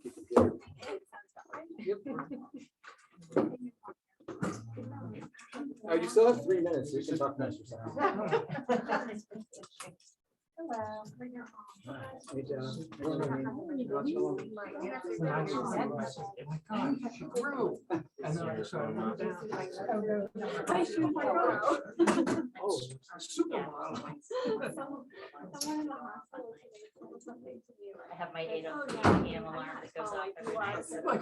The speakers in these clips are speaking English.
Thank you, computer. Yep. You still have 3 minutes, so you can talk about yourself. Hello. Hey, John. Oh, I have my 8 a.m. alarm that goes off every night. I'm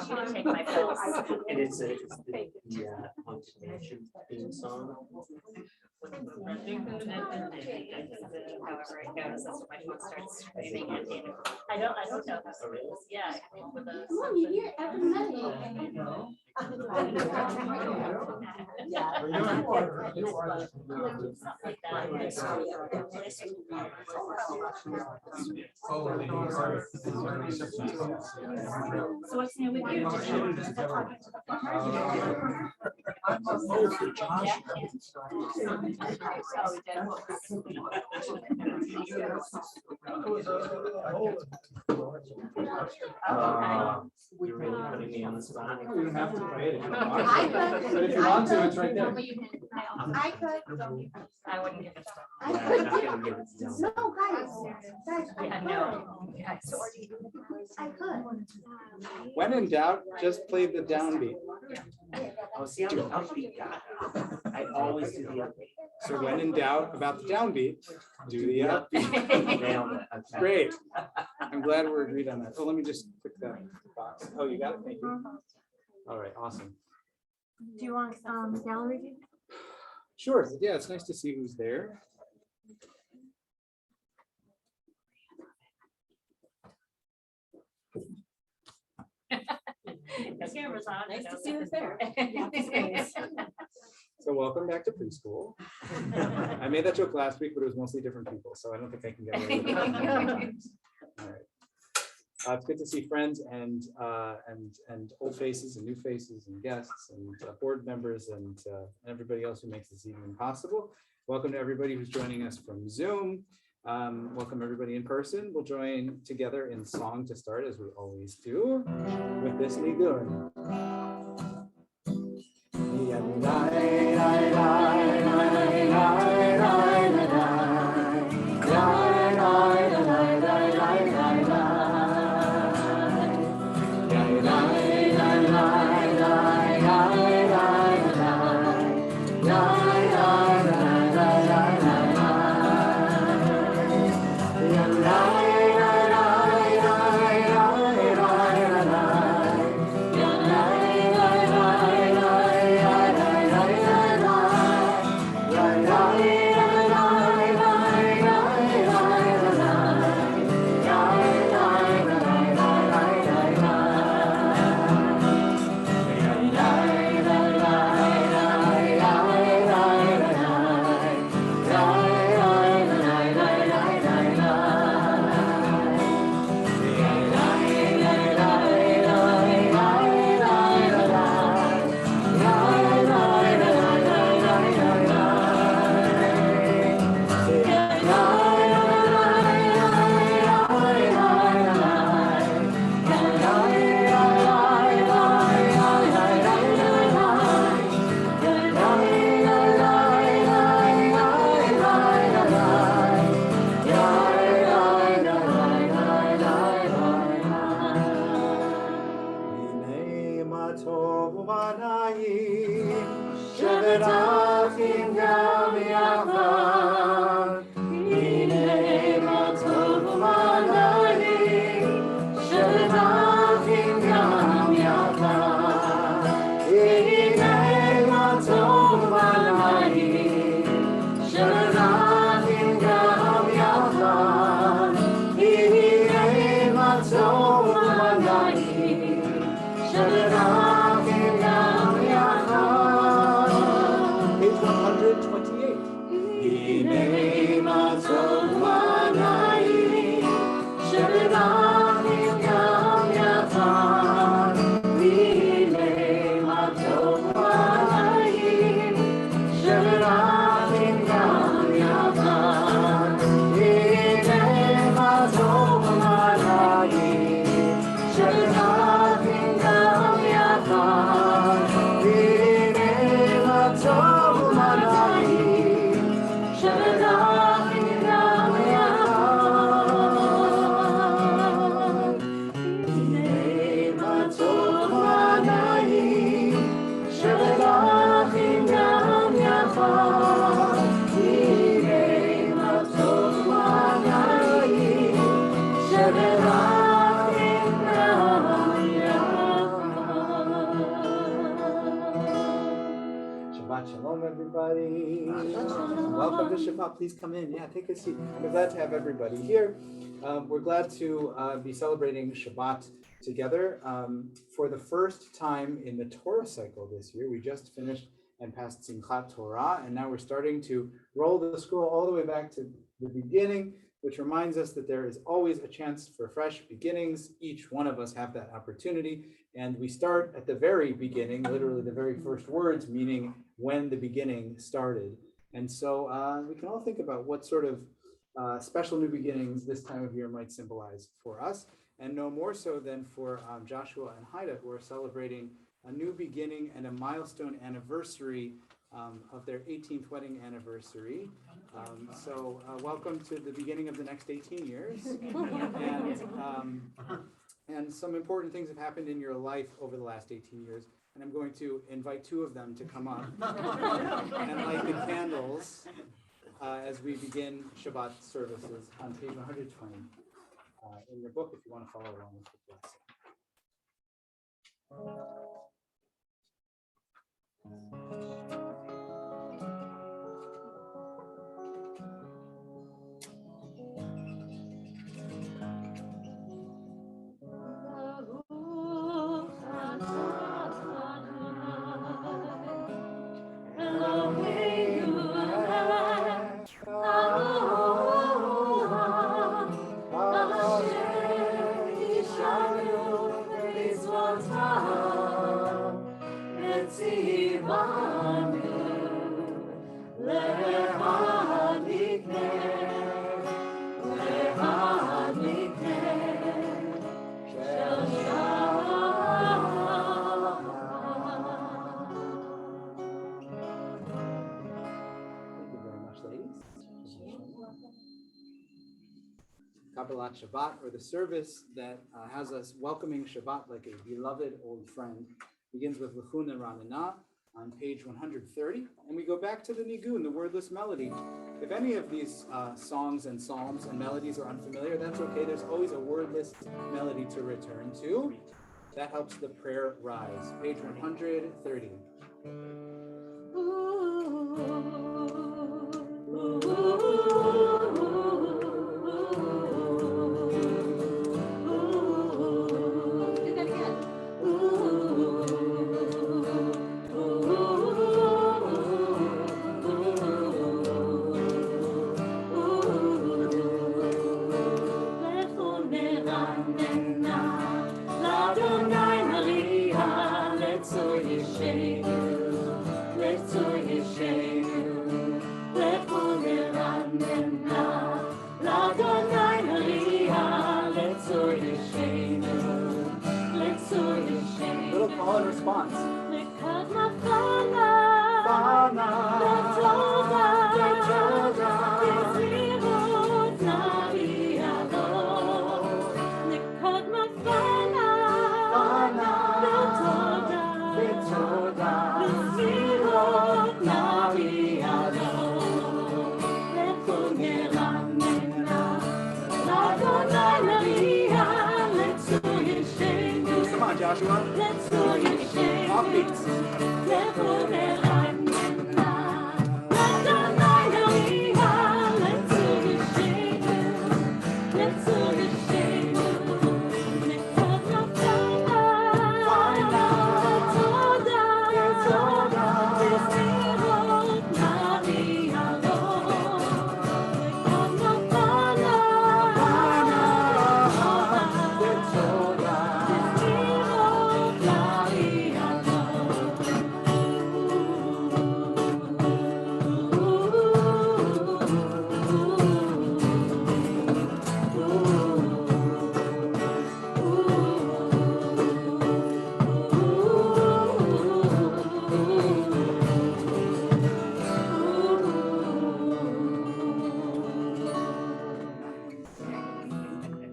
gonna take my pills. And it's the punctuation theme song. However it goes, that's when my phone starts screaming at me. I don't know. Yeah. With a, Come on, you hear every minute. So what's new with you? You're really putting me on the spot. you don't have to wait if you want. I could. But if you want to, it's right there. I could. I wouldn't give it. I Yeah, I'm not could. gonna give it to them. No, guys, I Yeah, could. no. Yeah, so I could. When in doubt, just play the downbeat. Oh, see, I'm an upbeat guy. I always do the upbeat. So when in doubt about the downbeat, do the upbeat. Nailed it. Okay. Great. I'm glad we're agreed on that. Oh, let me just click that box. Oh, you got it? Thank you. All right, awesome. Do you want gallery view? Sure. Yeah, it's nice to see who's there. the camera's on. Nice to see who's there. So welcome back to preschool. I made that joke last week, but it was mostly different people, so I don't think I can get away with it. All right. It's good to see friends and old faces and new faces and guests and board members and everybody else who makes this evening possible. Welcome to everybody who's joining us from Zoom. Welcome everybody in person. We'll join together in song to start, as we always do, with this Nigun. top, please come in. Yeah, take a seat. We're glad to have everybody here. We're glad to be celebrating Shabbat together for the first time in the Torah cycle this year. We just finished and passed Simchat Torah, and now we're starting to roll the scroll all the way back to the beginning, which reminds us that there is always a chance for fresh beginnings. Each one of us have that opportunity, and we start at the very beginning, literally the very first words, meaning when the beginning started. And so we can all think about what sort of special new beginnings this time of year might symbolize for us, and no more so than for Joshua and Haida, who are celebrating a new beginning and a milestone anniversary of their 18th wedding anniversary. So welcome to the beginning of the next 18 years. And some important things have happened in your life over the last 18 years. And I'm going to invite two of them to come up and light the candles as we begin Shabbat services on page 120 in your book, if you want to follow along with the blessing. Kabbalat Shabbat, or the service that has us welcoming Shabbat like a beloved old friend, begins with L'chuna Ranana on page 130, and we go back to the nigun, the wordless melody. If any of these songs and psalms and melodies are unfamiliar, that's okay. There's always a wordless melody to return to. That helps the prayer rise. Page 130. Call and response. Come on, Joshua. Offbeats.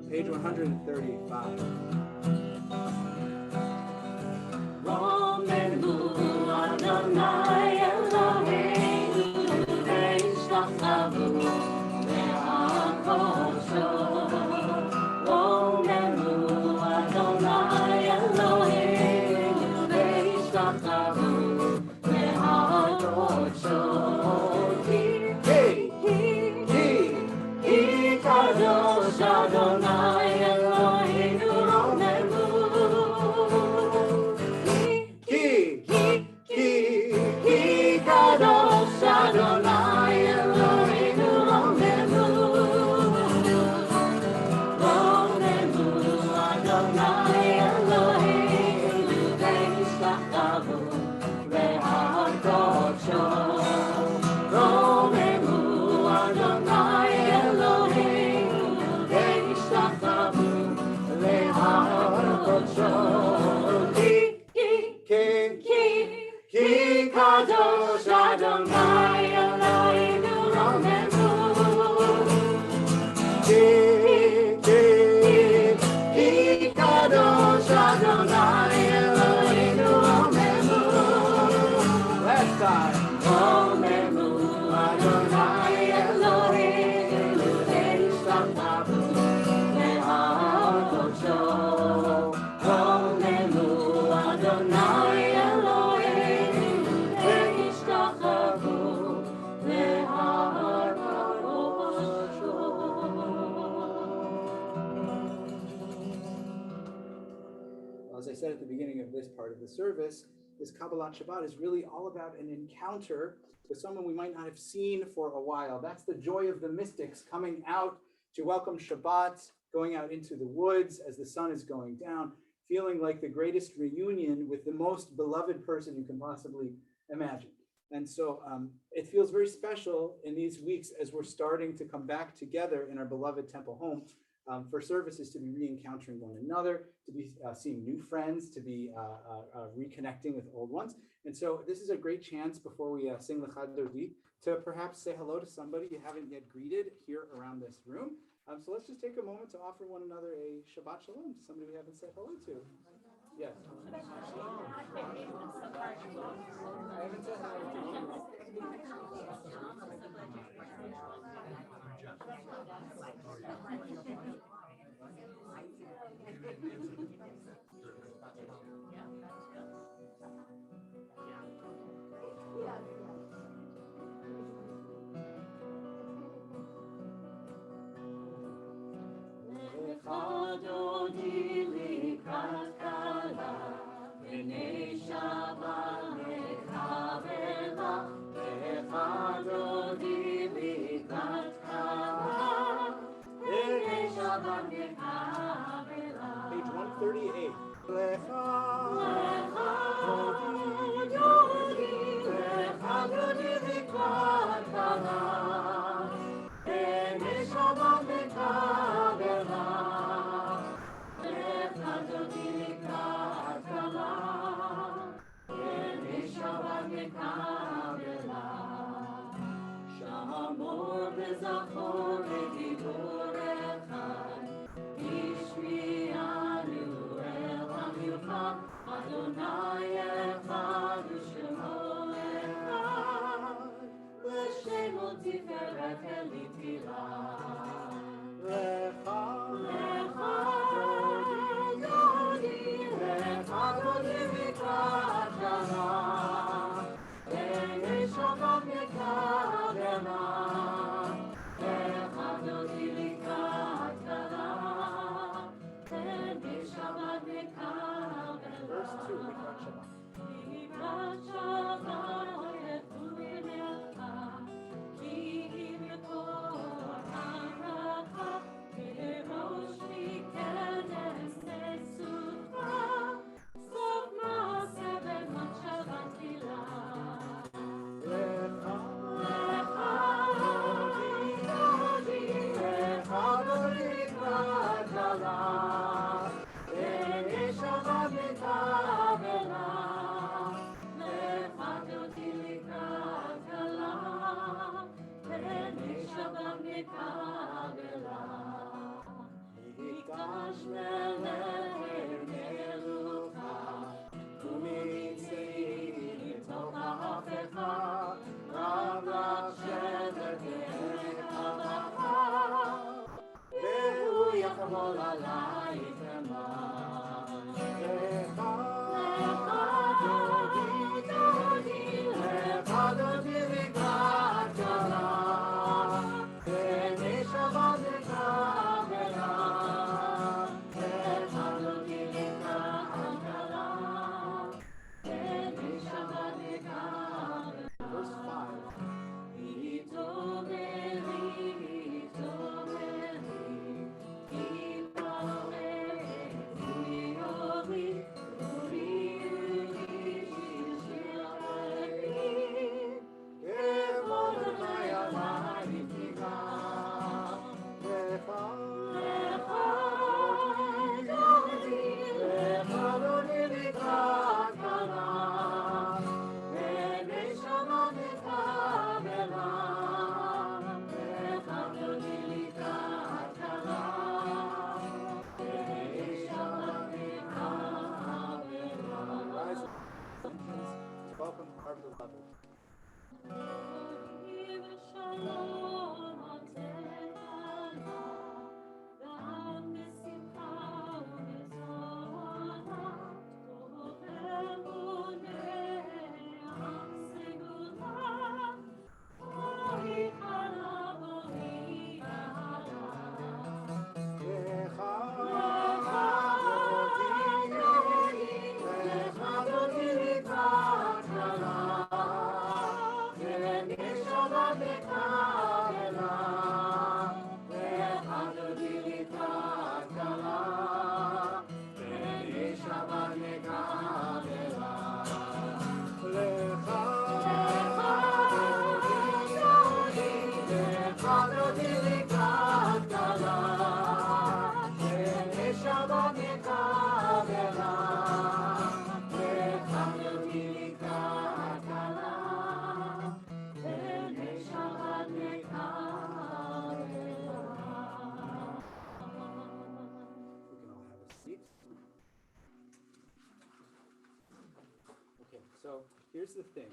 Page 135. Hey! Adonai Eloheinu romemu. Ki kadosh Adonai Eloheinu romemu. Romemu Adonai Eloheinu ve'nishtachtavu le'ar kodsho. Romemu Adonai Eloheinu ve'nishtachtavu le'ar kodsho. Ki kadosh Adonai Eloheinu romemu. Ki kadosh Adonai Eloheinu romemu. Last time. Romemu Adonai Eloheinu ve'nishtachtavu le'ar kodsho. Romemu Adonai Eloheinu ve'nishtachtavu le'ar kodsho. As I said at the beginning of this part of the service, this Kabbalat Shabbat is really all about an encounter with someone we might not have seen for a while. That's the joy of the mystics, coming out to welcome Shabbat, going out into the woods as the sun is going down, feeling like the greatest reunion with the most beloved person you can possibly imagine. And so it feels very special in these weeks as we're starting to come back together in our beloved temple home. For services to be re-encountering one another, to be seeing new friends, to be reconnecting with old ones. And so this is a great chance before we sing L'chad Dodi to perhaps say hello to somebody you haven't yet greeted here around this room. So let's just take a moment to offer one another a Shabbat Shalom to somebody we haven't said hello to. Yes. I haven't said hello to you. Page 138. Shamor b'zachor v'dibur echad, Ishmi'anu el ha'michad, Adonai echad u'shemo echad, L'shemo tiferet elitila. Lecha Dodi mikrat shana, B'nei Shabbat mekabela. Lecha Dodi mikrat shana, B'nei Shabbat mekabela. Verse 2, Mikrat Shabbat. Mikrat Shabbat yefunecha, Ki imkor haraka, Kerosh mikenes nesutcha, Sof ma'aseh b'machshavat tila. Lecha Dodi mikrat shana, B'nei Shabbat mekabela. Lecha Dodi mikrat shana, B'nei Shabbat mekabela. Mikdash melech melucha, u'mitziv mitoch ha'afecha, rav l'Hashem v'kehekavacha, ve'hu yachmol alayich emah. Lecha Dodi mikrat shana, B'nei Shabbat mekabela. all have a seat. Okay, so here's the thing.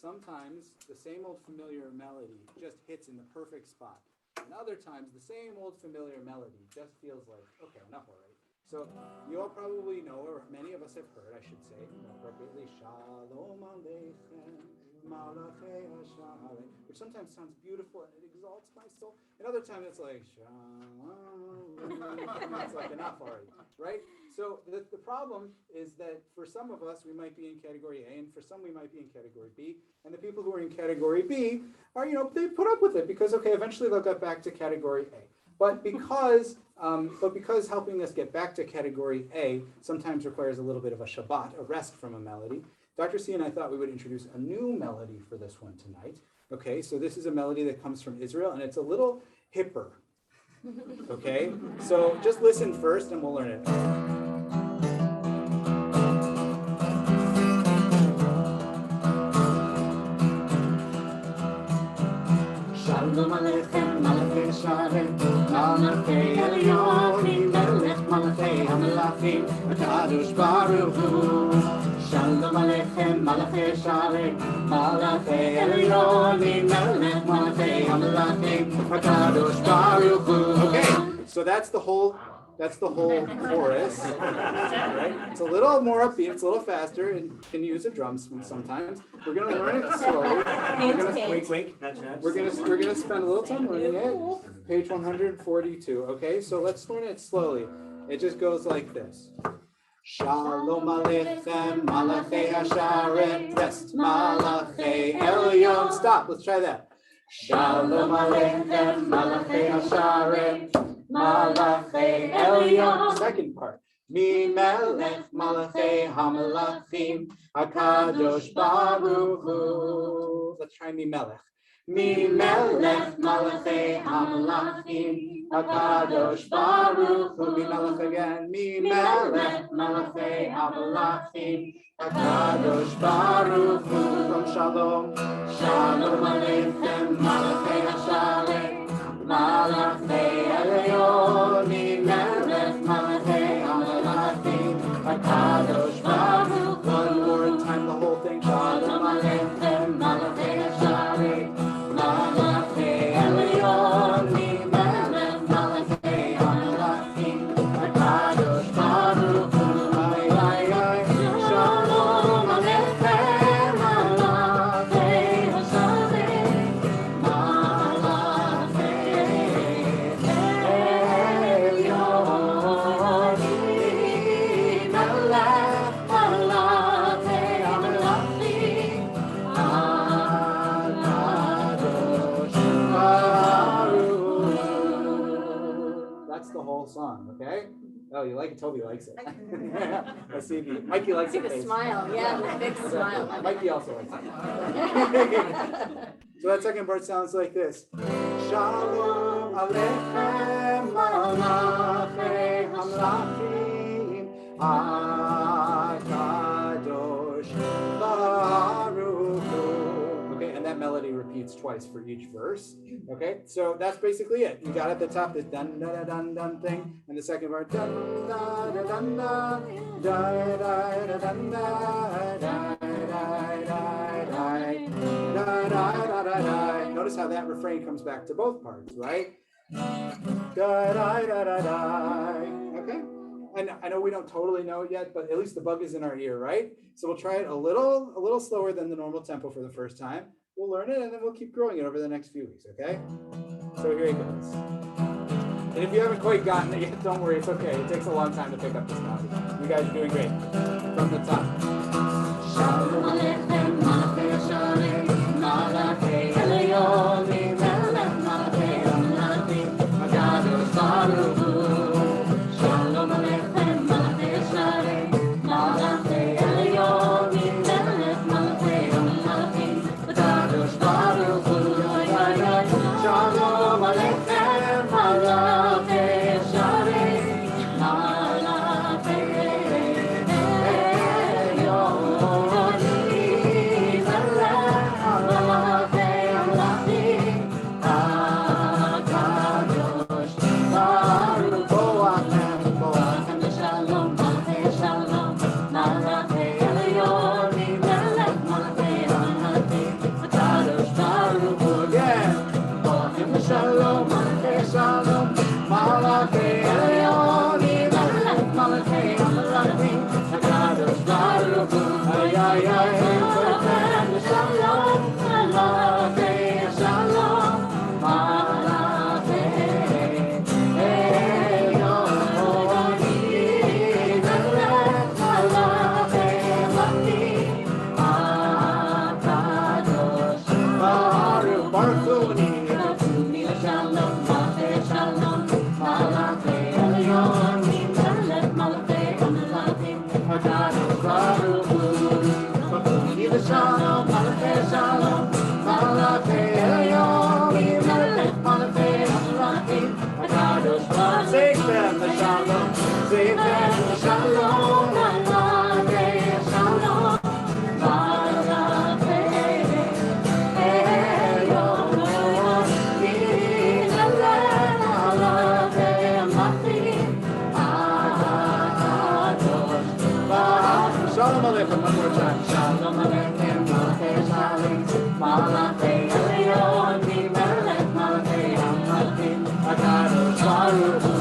Sometimes the same old familiar melody just hits in the perfect spot. And other times the same old familiar melody just feels like, okay, enough already. So you all probably know, or many of us have heard, I should say, appropriately, Shalom Aleichem, Malachei Hashalom, which sometimes sounds beautiful and it exalts my soul. And other times it's like, Shalom, it's like enough already, right? So the problem is that for some of us, we might be in category A, and for some, we might be in category B. And the people who are in category B are, they put up with it because, okay, eventually they'll get back to category A. But because helping us get back to category A sometimes requires a little bit of a Shabbat, a rest from a melody, Dr. C and I thought we would introduce a new melody for this one tonight. Okay, so this is a melody that comes from Israel, and it's a little hipper. Okay, so just listen first and we'll learn it. Shalom Aleichem, Malachei Sharem, Malachei Elyonim, Melech Malachei Hamelachim, HaKadosh Baruch Hu. Shalom Aleichem, Malachei Sharem, Malachei Elyonim, Melech Malachei Hamelachim, HaKadosh Baruch Hu. Okay, so that's the whole chorus, right? It's a little more upbeat, it's a little faster, and you can use a drum sometimes. We're gonna learn it slowly. Wink, wink, nudge, nudge. We're gonna spend a little time learning it. Page 142. Okay, so let's learn it slowly. It just goes like this. Shalom Aleichem, Malachei Hasharem, rest, Malachei Elyon. Stop. Let's try that. Shalom Aleichem, Malachei Hasharem, Malachei Elyon. Second part. Mi melech malachei hamelachim, HaKadosh Baruch Hu. Let's try mi melech. Mi melech malachei hamelachim, HaKadosh Baruch Hu. Mi melech again. Mi melech malachei hamelachim, HaKadosh Baruch Hu. From Shalom. Shalom Aleichem, Malachei Hashalem, Malachei Elyon. Mi melech malachei hamelachim, HaKadosh Baruch Hu. One more time, the whole thing. Shalom Aleichem, Malachei Hashalem, Malachei Elyon. Mi melech malachei hamelachim, HaKadosh Baruch Hu. Shalom Aleichem, Malachei Hashalem, Malachei Elyon. Mi melech malachei hamelachim, HaKadosh Baruch Hu. That's the whole song, okay? Oh, you like it? Toby likes it. Let's see if Mikey likes See it. the please. smile, yeah, the big smile. Mikey also likes it. So that second part sounds like this. Shalom Aleichem, Malachei Hamlachim, HaKadosh Baruch Hu. Okay, and that melody repeats twice for each verse. Okay, so that's basically it. You got at the top this dun dun dun dun dun thing, and the second part dun dun dun dun dun dun dun dun dun. Notice how that refrain comes back to both parts, right? Okay, and I know we don't totally know it yet, but at least the bug is in our ear, right? So we'll try it a little slower than the normal tempo for the first time. We'll learn it, and then we'll keep growing it over the next few weeks, okay? So here it goes. And if you haven't quite gotten it yet, don't worry, it's okay. It takes a long time to pick up this melody. You guys are doing great. From the top. Shalom Aleichem, Malachei Hashalem, Malachei Elyon, Mi melech malachei hamelachim, HaKadosh Baruch Hu. Shalom Aleichem, Malachei Hashalem, Malachei Elyon, Mi melech malachei hamelachim, HaKadosh Baruch Hu. Shalom Aleichem, Malate Elyon, Melech Malate Amalati, Hakadosh Baruch Hu, Ay Ay Ay, Shalom, Malate Shalom, Malate Elyon, Melech Malate Amalati, Hakadosh Baruch Hu, Shalom, Malate Shalom, Malate Elyon, Melech Malate Amalati, Hakadosh Baruch Hu. Shalom, Malate Shalom, Malate Elyon, Melech Malate Amalati, Hakadosh Baruch Hu. Sing them the Shalom, sing them the Shalom, Malate Shalom, Malate Elyon, Melech Malate Amalati, Hakadosh Baruch Hu. Shalom Aleichem, one more time. Shalom Aleichem, Malate Shalom, Malate Elyon, Melech Malate Amalati, Hakadosh Baruch Hu.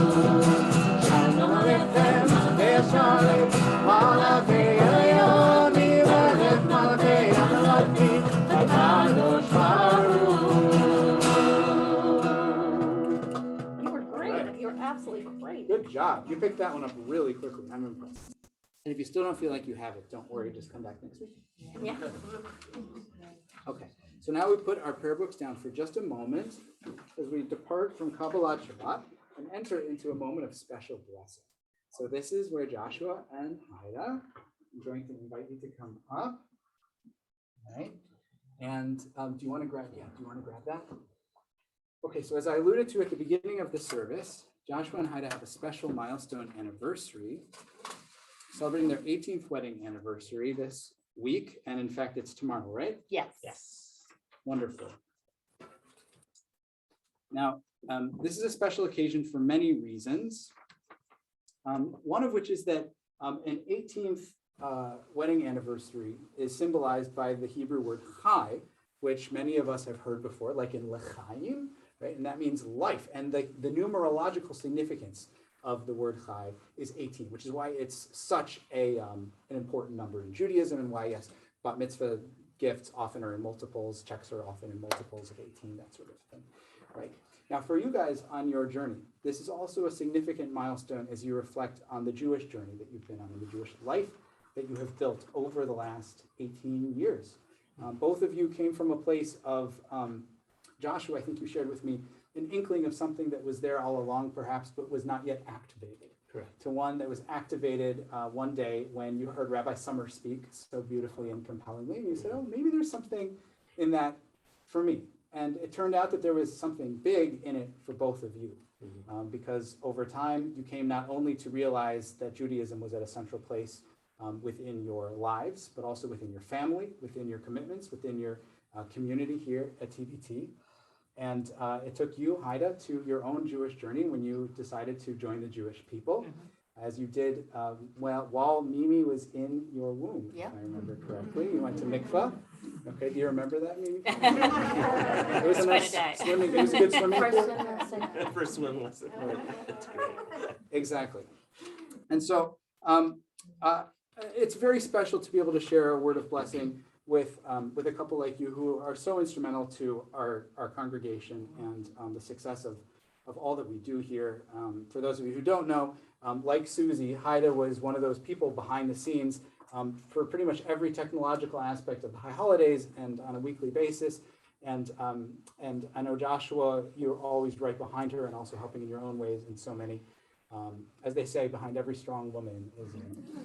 Shalom Aleichem, Malate Shalom, Malate Elyon, Melech Malate Amalati, Hakadosh Baruch Hu. You were great. You were absolutely great. Good job. You picked that one up really quickly. I'm impressed. And if you still don't feel like you have it, don't worry. Just come back next week. Yeah. Okay. So now we put our prayer books down for just a moment as we depart from Kabbalat Shabbat and enter into a moment of special blessing. So this is where Joshua and Haida, I'm going to invite you to come up. All right. And do you want to grab? Yeah. Do you want to grab that? Okay. So as I alluded to at the beginning of the service, Joshua and Haida have a special milestone anniversary, celebrating their 18th wedding anniversary this week. And in fact, it's tomorrow, right? Yes. Yes. Wonderful. Now, this is a special occasion for many reasons. One of which is that an 18th wedding anniversary is symbolized by the Hebrew word chai, which many of us have heard before, like in lechaim, right? And that means life. And the numerological significance of the word chai is 18, which is why it's such an important number in Judaism, and why, yes, bat mitzvah gifts often are in multiples, checks are often in multiples of 18, that sort of thing, right? Now, for you guys on your journey, this is also a significant milestone as you reflect on the Jewish journey that you've been on, and the Jewish life that you have built over the last 18 years. Both of you came from a place of, Joshua, I think you shared with me, an inkling of something that was there all along, perhaps, but was not yet activated. Correct. To one that was activated one day when you heard Rabbi Summer speak so beautifully and compellingly, and you said, oh, maybe there's something in that for me. And it turned out that there was something big in it for both of you, because over time you came not only to realize that Judaism was at a central place within your lives, but also within your family, within your commitments, within your community here at TBT. And it took you, Haida, to your own Jewish journey when you decided to join the Jewish people, as you did while Mimi was in your womb, if I remember correctly. You went to mikvah. Okay, do you remember that, Mimi? It was a nice swimming. It was a good swimming pool. First swim lesson. That's great. Exactly. And so it's very special to be able to share a word of blessing with a couple like you who are so instrumental to our congregation and the success of all that we do here. For those of you who don't know, like Susie, Haida was one of those people behind the scenes for pretty much every technological aspect of the high holidays and on a weekly basis. And I know Joshua, you're always right behind her and also helping in your own ways in so many. As they say, behind every strong woman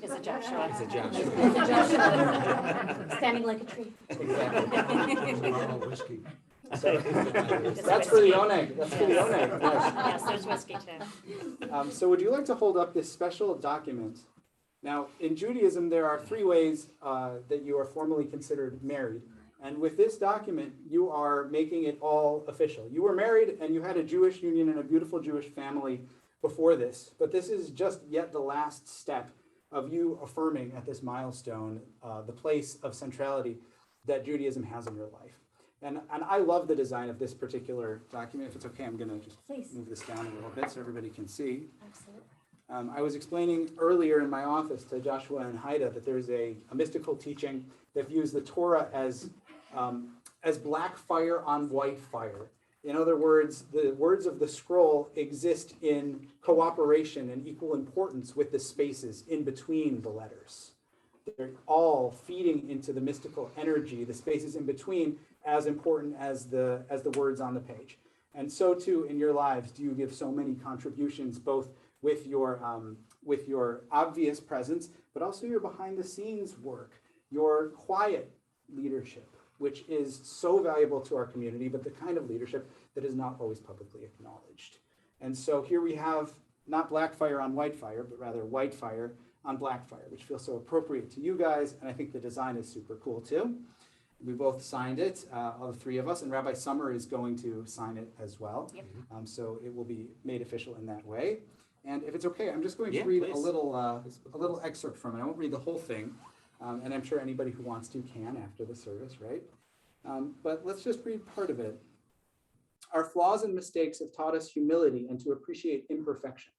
Is it Joshua? It's a Joshua. It's a Joshua. Standing like a tree. Exactly. Whiskey. So, that's for the oneg. That's for the oneg. Yes. Yes, there's whiskey too. So would you like to hold up this special document? Now, in Judaism, there are 3 ways that you are formally considered married. And with this document, you are making it all official. You were married and you had a Jewish union and a beautiful Jewish family before this. But this is just yet the last step of you affirming at this milestone the place of centrality that Judaism has in your life. And I love the design of this particular document. If it's okay, I'm going to just Please. move this down a little bit so everybody can see. Absolutely. I was explaining earlier in my office to Joshua and Haida that there's a mystical teaching that views the Torah as black fire on white fire. In other words, the words of the scroll exist in cooperation and equal importance with the spaces in between the letters. They're all feeding into the mystical energy, the spaces in between, as important as the words on the page. And so too in your lives do you give so many contributions, both with your obvious presence, but also your behind the scenes work, your quiet leadership, which is so valuable to our community, but the kind of leadership that is not always publicly acknowledged. And so here we have not black fire on white fire, but rather white fire on black fire, which feels so appropriate to you guys. And I think the design is super cool too. We both signed it, all the three of us, and Rabbi Summer is going to sign it as well. Yep. So it will be made official in that way. And if it's okay, I'm just going to Yeah, read please. a little excerpt from it. I won't read the whole thing, and I'm sure anybody who wants to can after the service, right? But let's just read part of it. Our flaws and mistakes have taught us humility and to appreciate imperfection.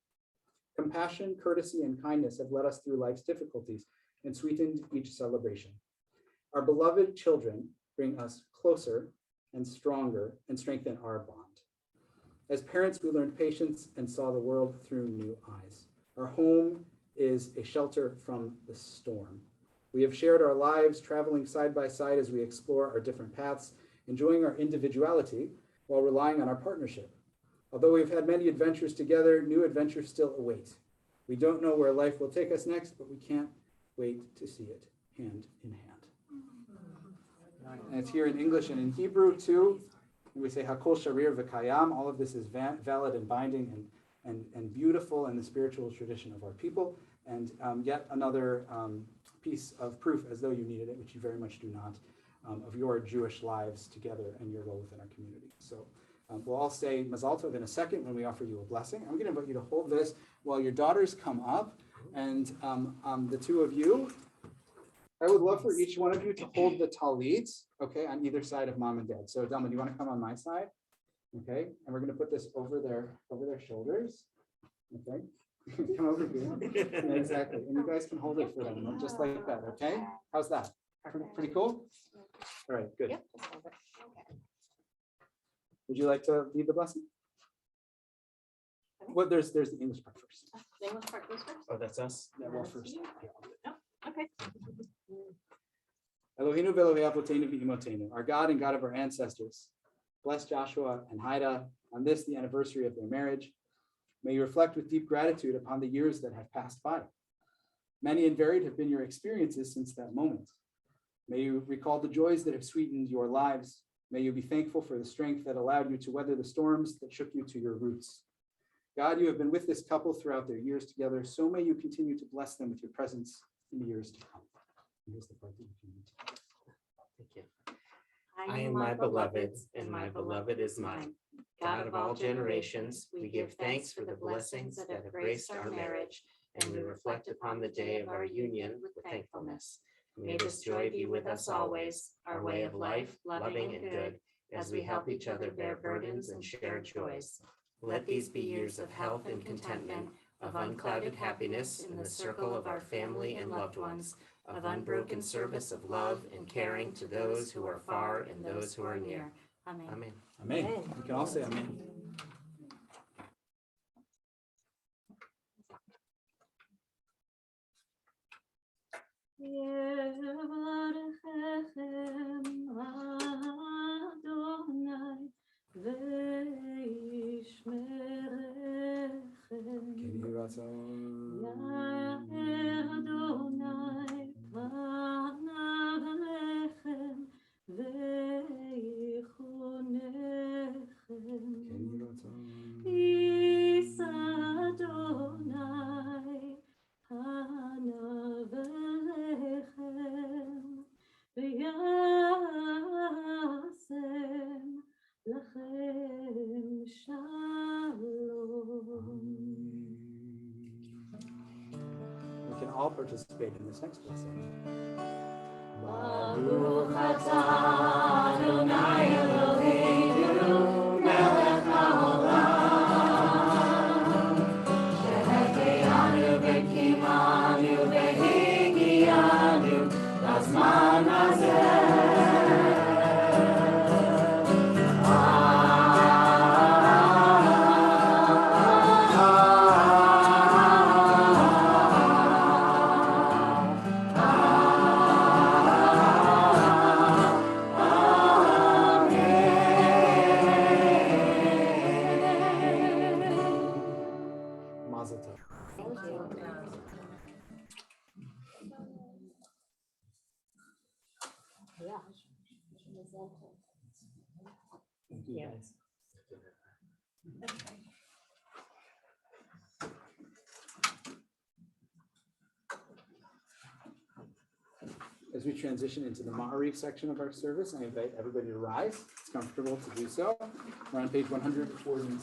Compassion, courtesy, and kindness have led us through life's difficulties and sweetened each celebration. Our beloved children bring us closer and stronger and strengthen our bond. As parents, we learned patience and saw the world through new eyes. Our home is a shelter from the storm. We have shared our lives, traveling side by side as we explore our different paths, enjoying our individuality while relying on our partnership. Although we've had many adventures together, new adventures still await. We don't know where life will take us next, but we can't wait to see it hand in hand. And it's here in English and in Hebrew too. We say Hakol Sharir V'Kayam. All of this is valid and binding and beautiful in the spiritual tradition of our people. And yet another piece of proof, as though you needed it, which you very much do not, of your Jewish lives together and your role within our community. So we'll all say Mazal Tov in a second when we offer you a blessing. I'm going to invite you to hold this while your daughters come up, and the two of you. I would love for each one of you to hold the talit, okay, on either side of mom and dad. So Delma, do you want to come on my side? Okay, and we're going to put this over their shoulders. Okay, come over here. Exactly, and you guys can hold it for them, just like that. Okay, how's that? Pretty cool. All right, good. Yep. Would you like to lead the blessing? Well, there's the English part first. The English part goes first. Oh, that's us? Yeah, well, first. Okay. Eloheinu v'Elohei Avoteinu v'Imotenu, our God and God of our ancestors, bless Joshua and Haida on this, the anniversary of their marriage. May you reflect with deep gratitude upon the years that have passed by. Many and varied have been your experiences since that moment. May you recall the joys that have sweetened your lives. May you be thankful for the strength that allowed you to weather the storms that shook you to your roots. God, you have been with this couple throughout their years together, so may you continue to bless them with your presence in the years to come. Here's the part that you can read. Thank you. I am my beloved's, and my beloved is mine. God of all generations, we give thanks for the blessings that have graced our marriage, and we reflect upon the day of our union with thankfulness. May this joy be with us always, our way of life, loving and good, as we help each other bear burdens and share joys. Let these be years of health and contentment, of unclouded happiness in the circle of our family and loved ones, of unbroken service of love and caring to those who are far and those who are near. Amen. Amen. Amen. You can all say amen. We can all participate in this next blessing. Baruch atah Adonai Eloheinu melech haolam. Shehecheyanu v'kimanu v'higiyanu lazman hazeh. Mazel tov. Thank you, guys. As we transition into the Ma'ariv section of our service, I invite everybody to rise. It's comfortable to do so. We're on page 146.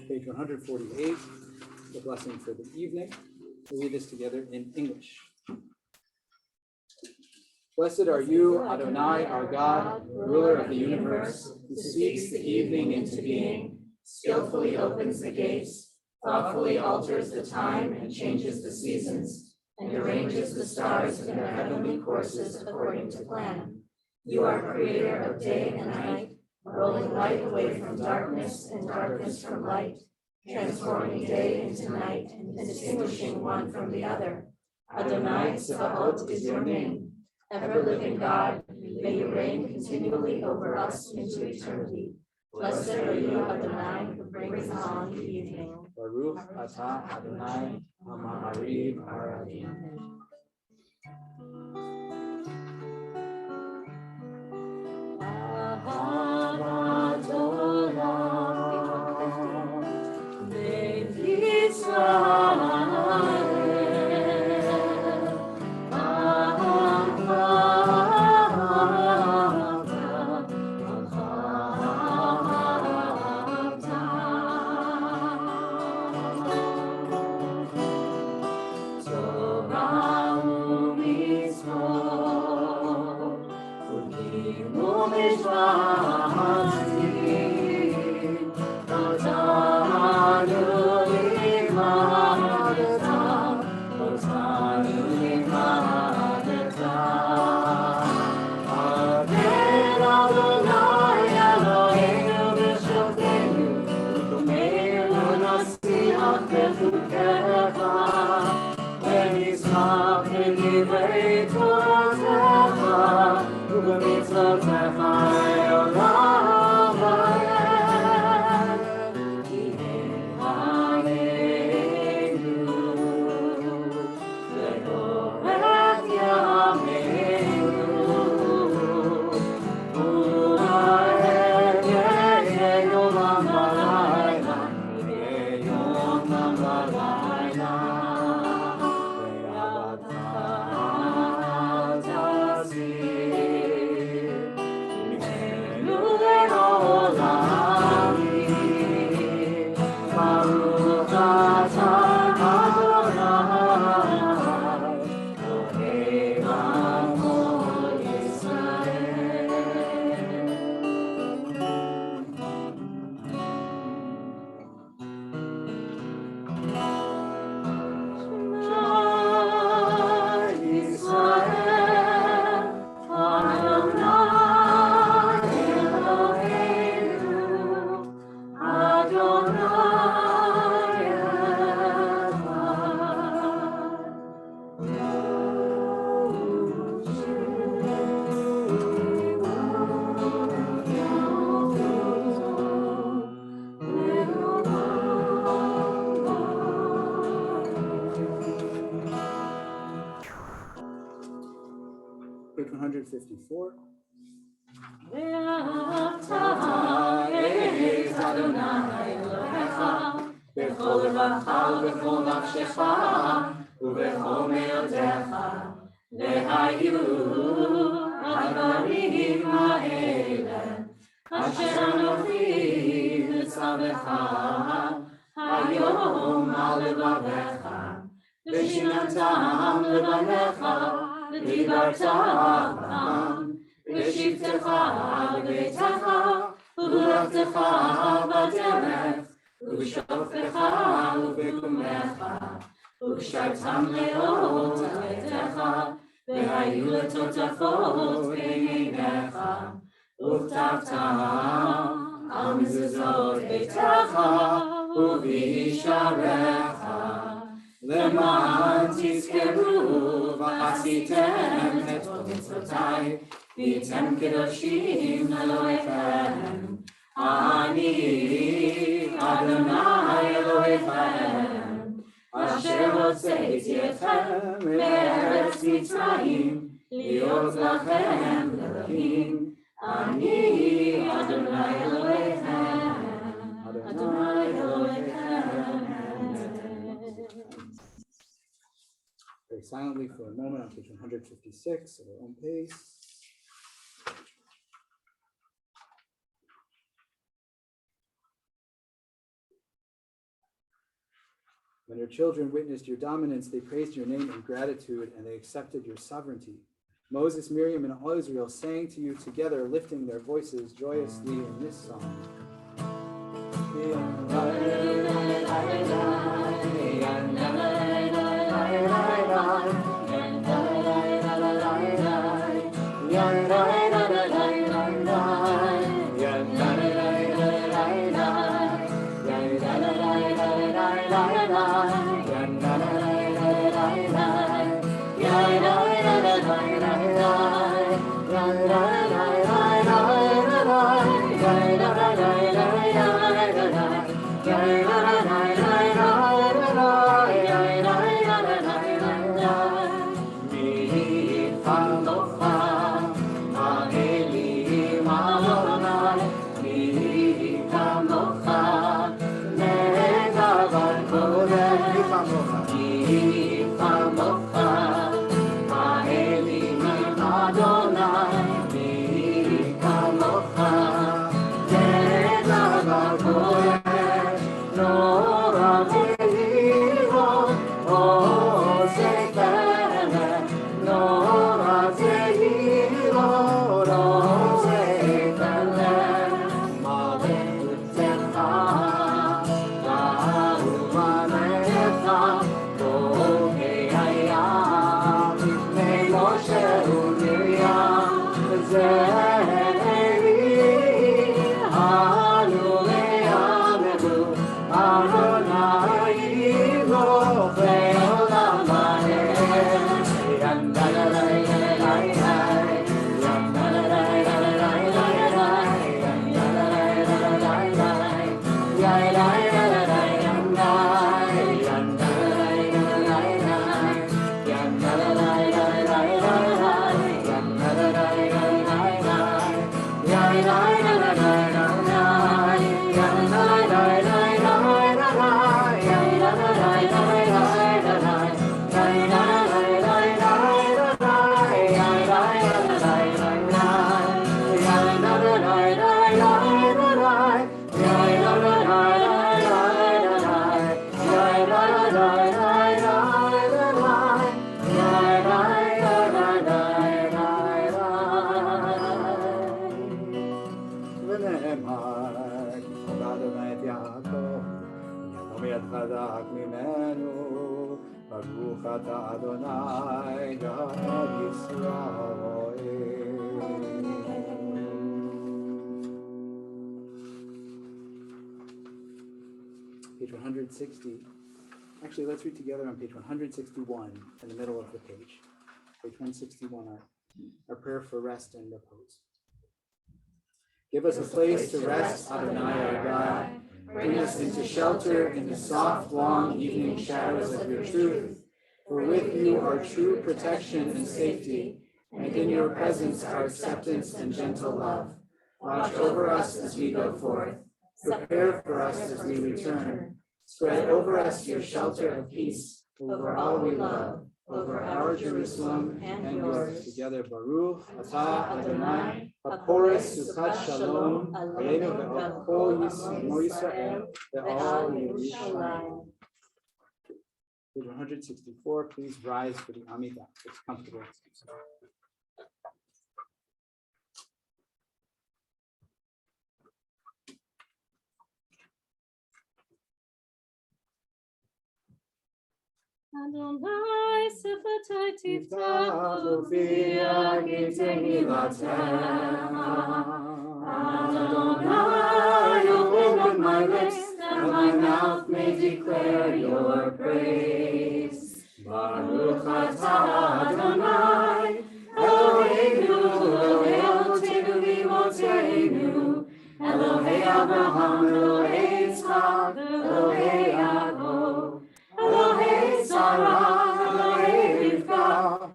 Page 148, the blessing for the evening. We'll read this together in English. Blessed are you, Adonai, our God, ruler of the universe, who speaks the evening into being, skillfully opens the gates, thoughtfully alters the time and changes the seasons, and arranges the stars in their heavenly courses according to plan. You are creator of day and night, rolling light away from darkness and darkness from light, transforming day into night and distinguishing one from the other. Adonai Tsevaot is your name. Ever-living God, may you reign continually over us into eternity. Blessed are you, Adonai, who brings on the evening. Baruch atah Adonai ha'ma'ariv ha'ravim. Ahavat olam, Beit Yisrael, Torah u'mitzvot, u'kimu mishpat. 154. בכל לבבך ובכל נפשך ובכל מאודך, והיו הדברים האלה אשר אנוכי מצווך היום על לבבך, ושיננתם לבניך ודיברת בם בשבתך בביתך ובלכתך בדרך ובשופך ובקומך וקשרתם לאות על ידך והיו לטוטפות בעיניך וכתבתם על מזוזות ביתך ובשעריך למען תזכרו ועשיתם את כל מצוותיי והייתם קדושים לאלוהיכם. אני אדוני אלוהיכם אשר הוצאתי אתכם מארץ מצרים להיות לכם אלוהים. אני אדוני אלוהיכם, אדוני אלוהיכם. Very silently for a moment on page 156 at our own pace. When your children witnessed your dominance, they praised your name in gratitude and they accepted your sovereignty. Moses, Miriam, and all Israel sang to you together, lifting their voices joyously in this song. Page 160. Actually, let's read together on page 161 in the middle of the page. Page 161, our prayer for rest and repose. Give us a place to rest, Adonai our God. Bring us into shelter in the soft, long evening shadows of your truth. For with you are true protection and safety, and in your presence our acceptance and gentle love. Watch over us as we go forth. Prepare for us as we return. Spread over us your shelter of peace, over all we love, over our Jerusalem and yours. Together, Baruch Atah Adonai, HaPorech Sukkot Shalom, Aleinu ve'al kol Yisrael, ve'al Yerushalayim. Page 164, please rise for the Amidah. It's comfortable. Adonai Sifatei Tiftachu Tiftachu fi Tehilatecha. Adonai, open my lips, that my mouth may declare your praise. Baruch atah Adonai, Eloheinu, Elohei Avotenu v'Imotenu, Elohei Abraham, Elohei Yitzchak, Elohei Yaakov, Elohei Sarah, Elohei Rivka,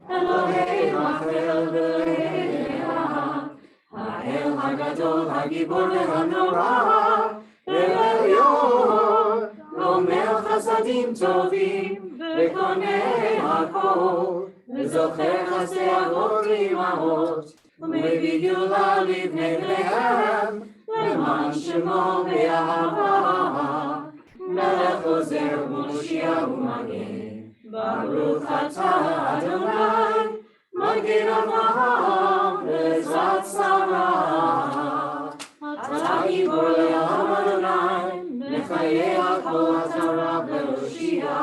Elohei Rachel, Elohei Leah, Ha'el Hagadol, Hagibor ve'hanora, Elyon, Romer Chasadim Tovim, Ve'konei Hakol, Ve'zocher Chasdei Avot V'imahot, U'mevii Geulah Livnei Bneihem, Le'man Shemo Be'ahava, Melech Ozer U'Moshiach U'Magen, Baruch atah Adonai, Magen Avraham ve'Ezrat Sarah. Atah Gibor le'olam Adonai, Mechayeh hakol atah Rav le'Hoshia,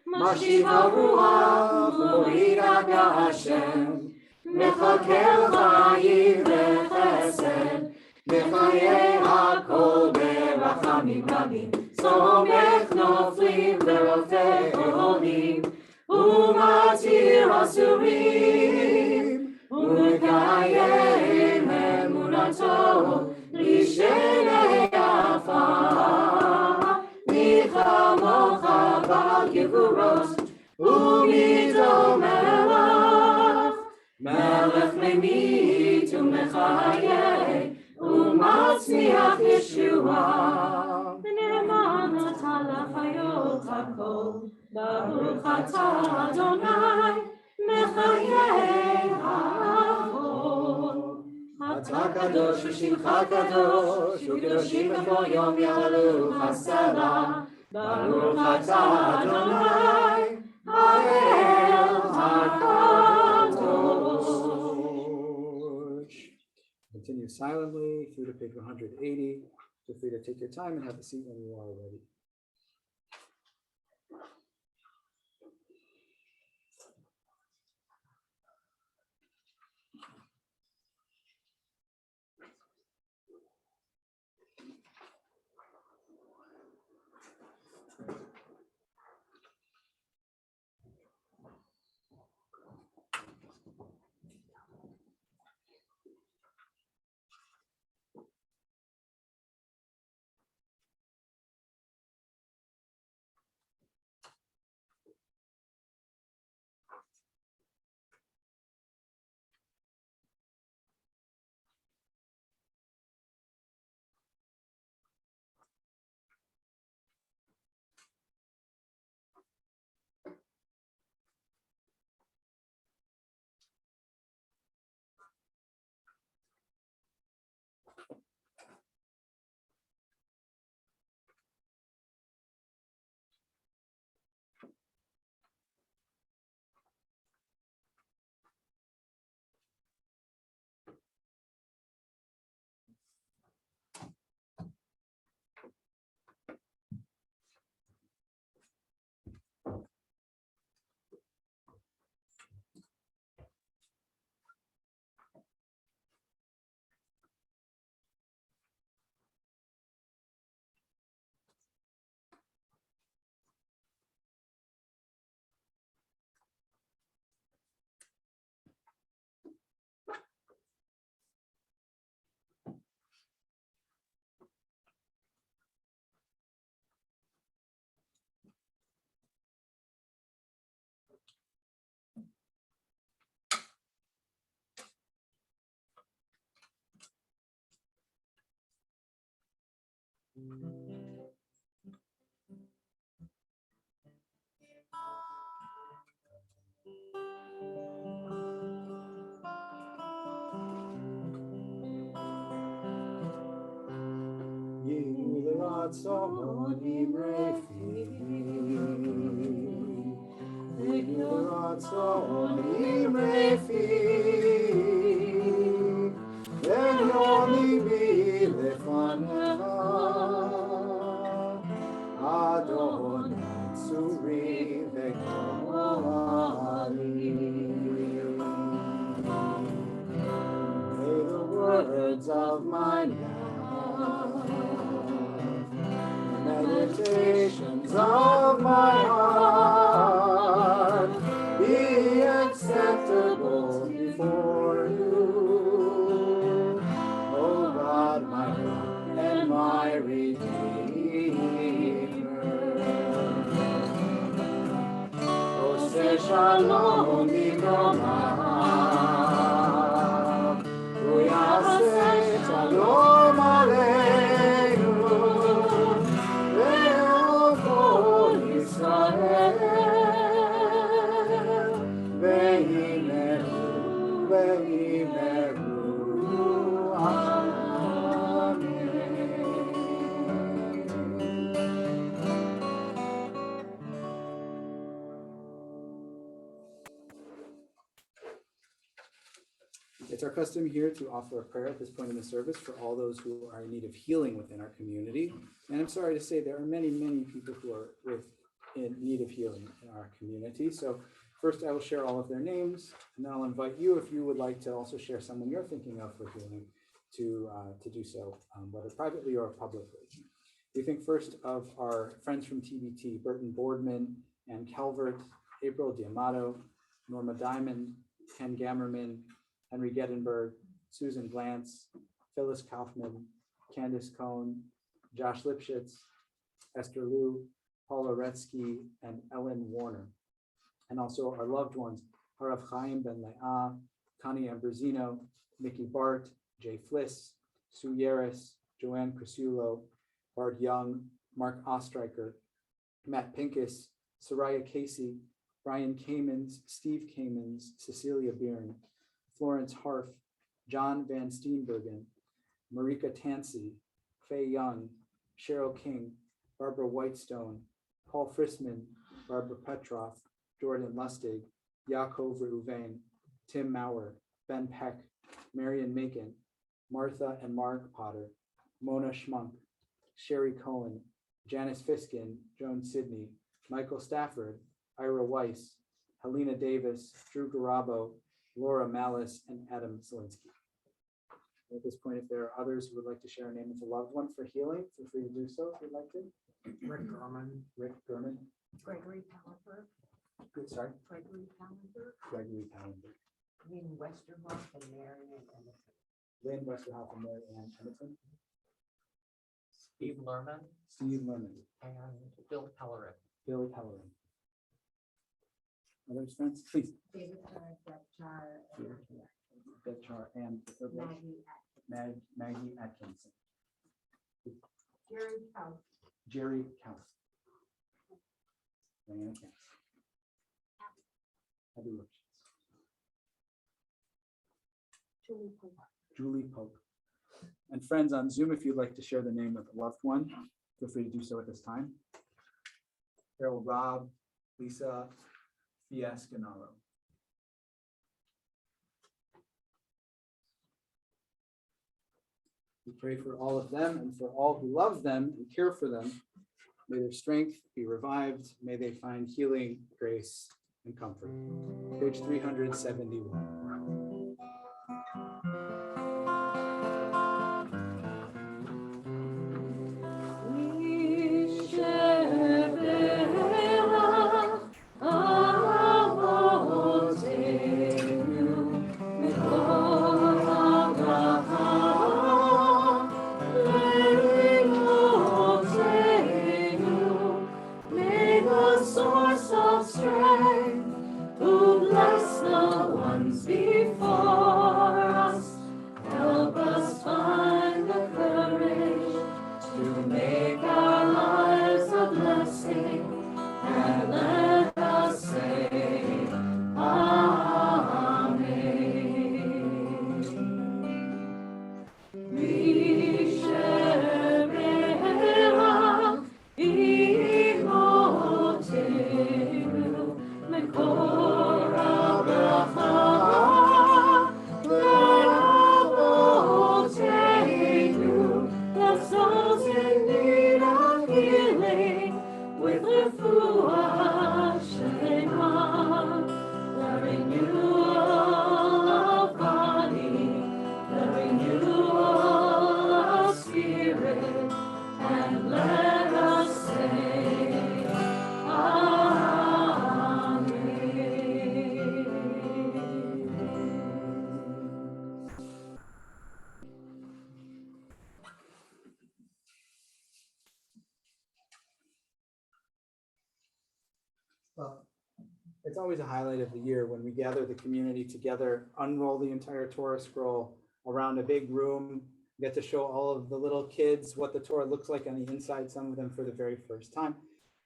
Mashiv ha'ruach u'morid Hashem, Mechakel chayim ve'chesed, Mechayeh hakol be'rachamim rabim. Somech noflim verofeh oholim, umatir asurim, umekayem emunato lishenei afar. Nichamocha bal gevurot, umido melech, melech memit umechayeh, umatzmiach Yeshua. Baruch atah Adonai, mechayeh ha'ol. Atah kadosh v'shimcha kadosh, u'kedoshim b'cho yom ya'alu chasela. Baruch atah Adonai, ha'el ha'kadosh. Continue silently through to page 180. Feel free to take your time and have a seat when you are ready. Words of my mouth, the meditations of my heart be acceptable before you, O God, my rock and my redeemer. O say shalom libroma. Shalom Aleinu, Ve'ol Yisrael, Ve'imeru, Amen. It's our custom here to offer a prayer at this point in the service for all those who are in need of healing within our community. And I'm sorry to say there are many, many people who are in need of healing in our community. So first I will share all of their names, and then I'll invite you, if you would like to also share someone you're thinking of for healing, to do so, whether privately or publicly. We think first of our friends from TBT, Burton Boardman, Ann Calvert, April D'Amato, Norma Diamond, Ken Gammerman, Henry Gettenberg, Susan Glantz, Phyllis Kaufman, Candace Cohn, Josh Lipschitz, Esther Liu, Paula Retsky, and Ellen Warner. And also our loved ones, Harav Chaim Ben Leah, Connie Ambrosino, Nikki Bart, Jay Fliss, Sue Yeris, Joanne Crisulo, Bart Young, Mark Ostreicher, Matt Pincus, Soraya Casey, Brian Kamens, Steve Kamens, Cecilia Byrne, Florence Harf, John Van Steenbergen, Marika Tansey, Faye Young, Cheryl King, Barbara Whitestone, Paul Frisman, Barbara Petroff, Jordan Lustig, Yaakov Reuven, Tim Maurer, Ben Peck, Marion Macon, Martha and Mark Potter, Mona Schmunk, Sherry Cohen, Janice Fiskin, Joan Sidney, Michael Stafford, Ira Weiss, Helena Davis, Drew Garabo, Laura Malice, and Adam Zielinski. At this point, if there are others who would like to share a name of a loved one for healing, feel free to do so if you'd like to. Rick Gurman. Rick Gurman. Gregory Pallenberg. Good, sorry. Gregory Pallenberg. Gregory Pallenberg. Lynn Westerhoff and Marion Emmison. Lynn Westerhoff and Mary Ann Emmison. Steve Lerman Steve Lemon. and Bill Pellerin. Bill Pellerin. Others, friends, please. David Char, Betchar and Maggie Atkinson. Jerry House. Jerry Kaus. Diana Kaus. Abby Lipschitz. Julie Pope. And friends on Zoom, if you'd like to share the name of a loved one, feel free to do so at this time. Carol Robb, Lisa Fiascanaro. We pray for all of them and for all who love them and care for them. May their strength be revived. May they find healing, grace, and comfort. Page 371. Well, it's always a highlight of the year when we gather the community together, unroll the entire Torah scroll around a big room, get to show all of the little kids what the Torah looks like on the inside, some of them for the very first time.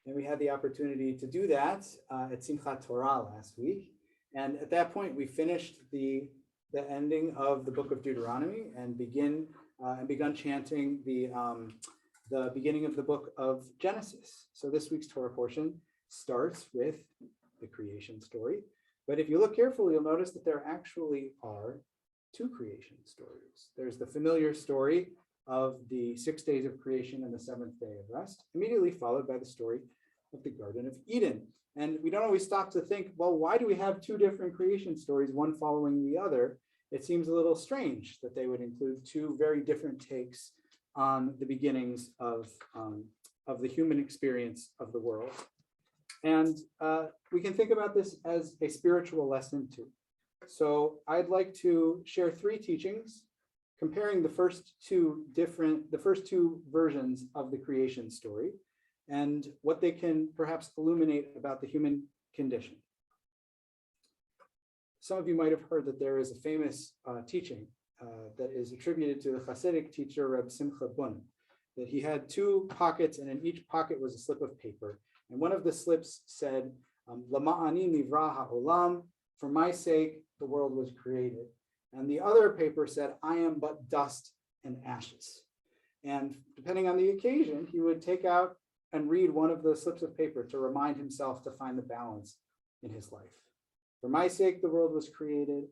And we had the opportunity to do that at Simchat Torah last week. And at that point, we finished the ending of the book of Deuteronomy and begun chanting the beginning of the book of Genesis. So this week's Torah portion starts with the creation story. But if you look carefully, you'll notice that there actually are two creation stories. There's the familiar story of the 6 days of creation and the seventh day of rest, immediately followed by the story of the Garden of Eden. And we don't always stop to think, well, why do we have two different creation stories, one following the other? It seems a little strange that they would include two very different takes on the beginnings of the human experience of the world. And we can think about this as a spiritual lesson too. So I'd like to share three teachings comparing the first two versions of the creation story and what they can perhaps illuminate about the human condition. Some of you might have heard that there is a famous teaching that is attributed to the Hasidic teacher Reb Simcha Bunim, that he had two pockets and in each pocket was a slip of paper. And one of the slips said, Lama'ani nivra ha'olam, for my sake, the world was created. And the other paper said, I am but dust and ashes. And depending on the occasion, he would take out and read one of the slips of paper to remind himself to find the balance in his life. For my sake, the world was created.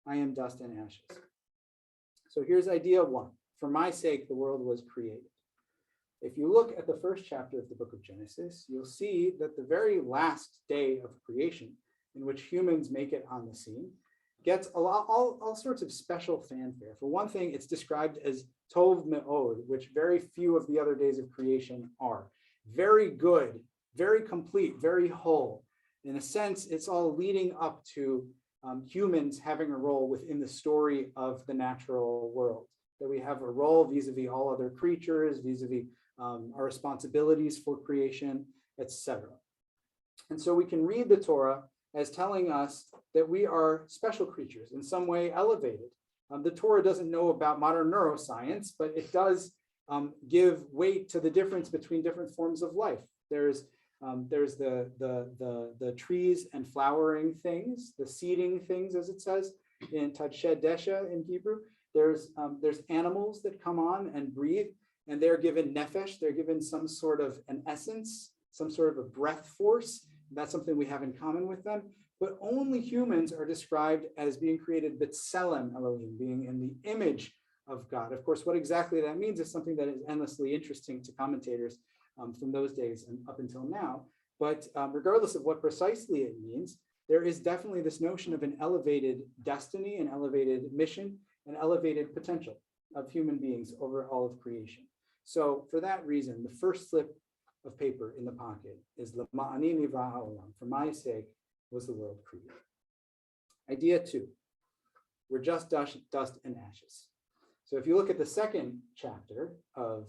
I am dust and ashes. So here's idea one. For my sake, the world was created. If you look at the first chapter of the book of Genesis, you'll see that the very last day of creation, in which humans make it on the scene, gets all sorts of special fanfare. For one thing, it's described as Tov Me'od, which very few of the other days of creation are. Very good, very complete, very whole. In a sense, it's all leading up to humans having a role within the story of the natural world. That we have a role vis-a-vis all other creatures, vis-a-vis our responsibilities for creation, etc. And so we can read the Torah as telling us that we are special creatures, in some way elevated. The Torah doesn't know about modern neuroscience, but it does give weight to the difference between different forms of life. There's the trees and flowering things, the seeding things, as it says in Tadshed Desha in Hebrew. There's animals that come on and breathe, and they're given nefesh, they're given some sort of an essence, some sort of a breath force. That's something we have in common with them. But only humans are described as being created b'tselem Elohim, being in the image of God. Of course, what exactly that means is something that is endlessly interesting to commentators from those days and up until now. But regardless of what precisely it means, there is definitely this notion of an elevated destiny, an elevated mission, an elevated potential of human beings over all of creation. So for that reason, the first slip of paper in the pocket is Lama'ani nivra ha'olam, for my sake was the world created. Idea two, we're just dust and ashes. So if you look at the second chapter of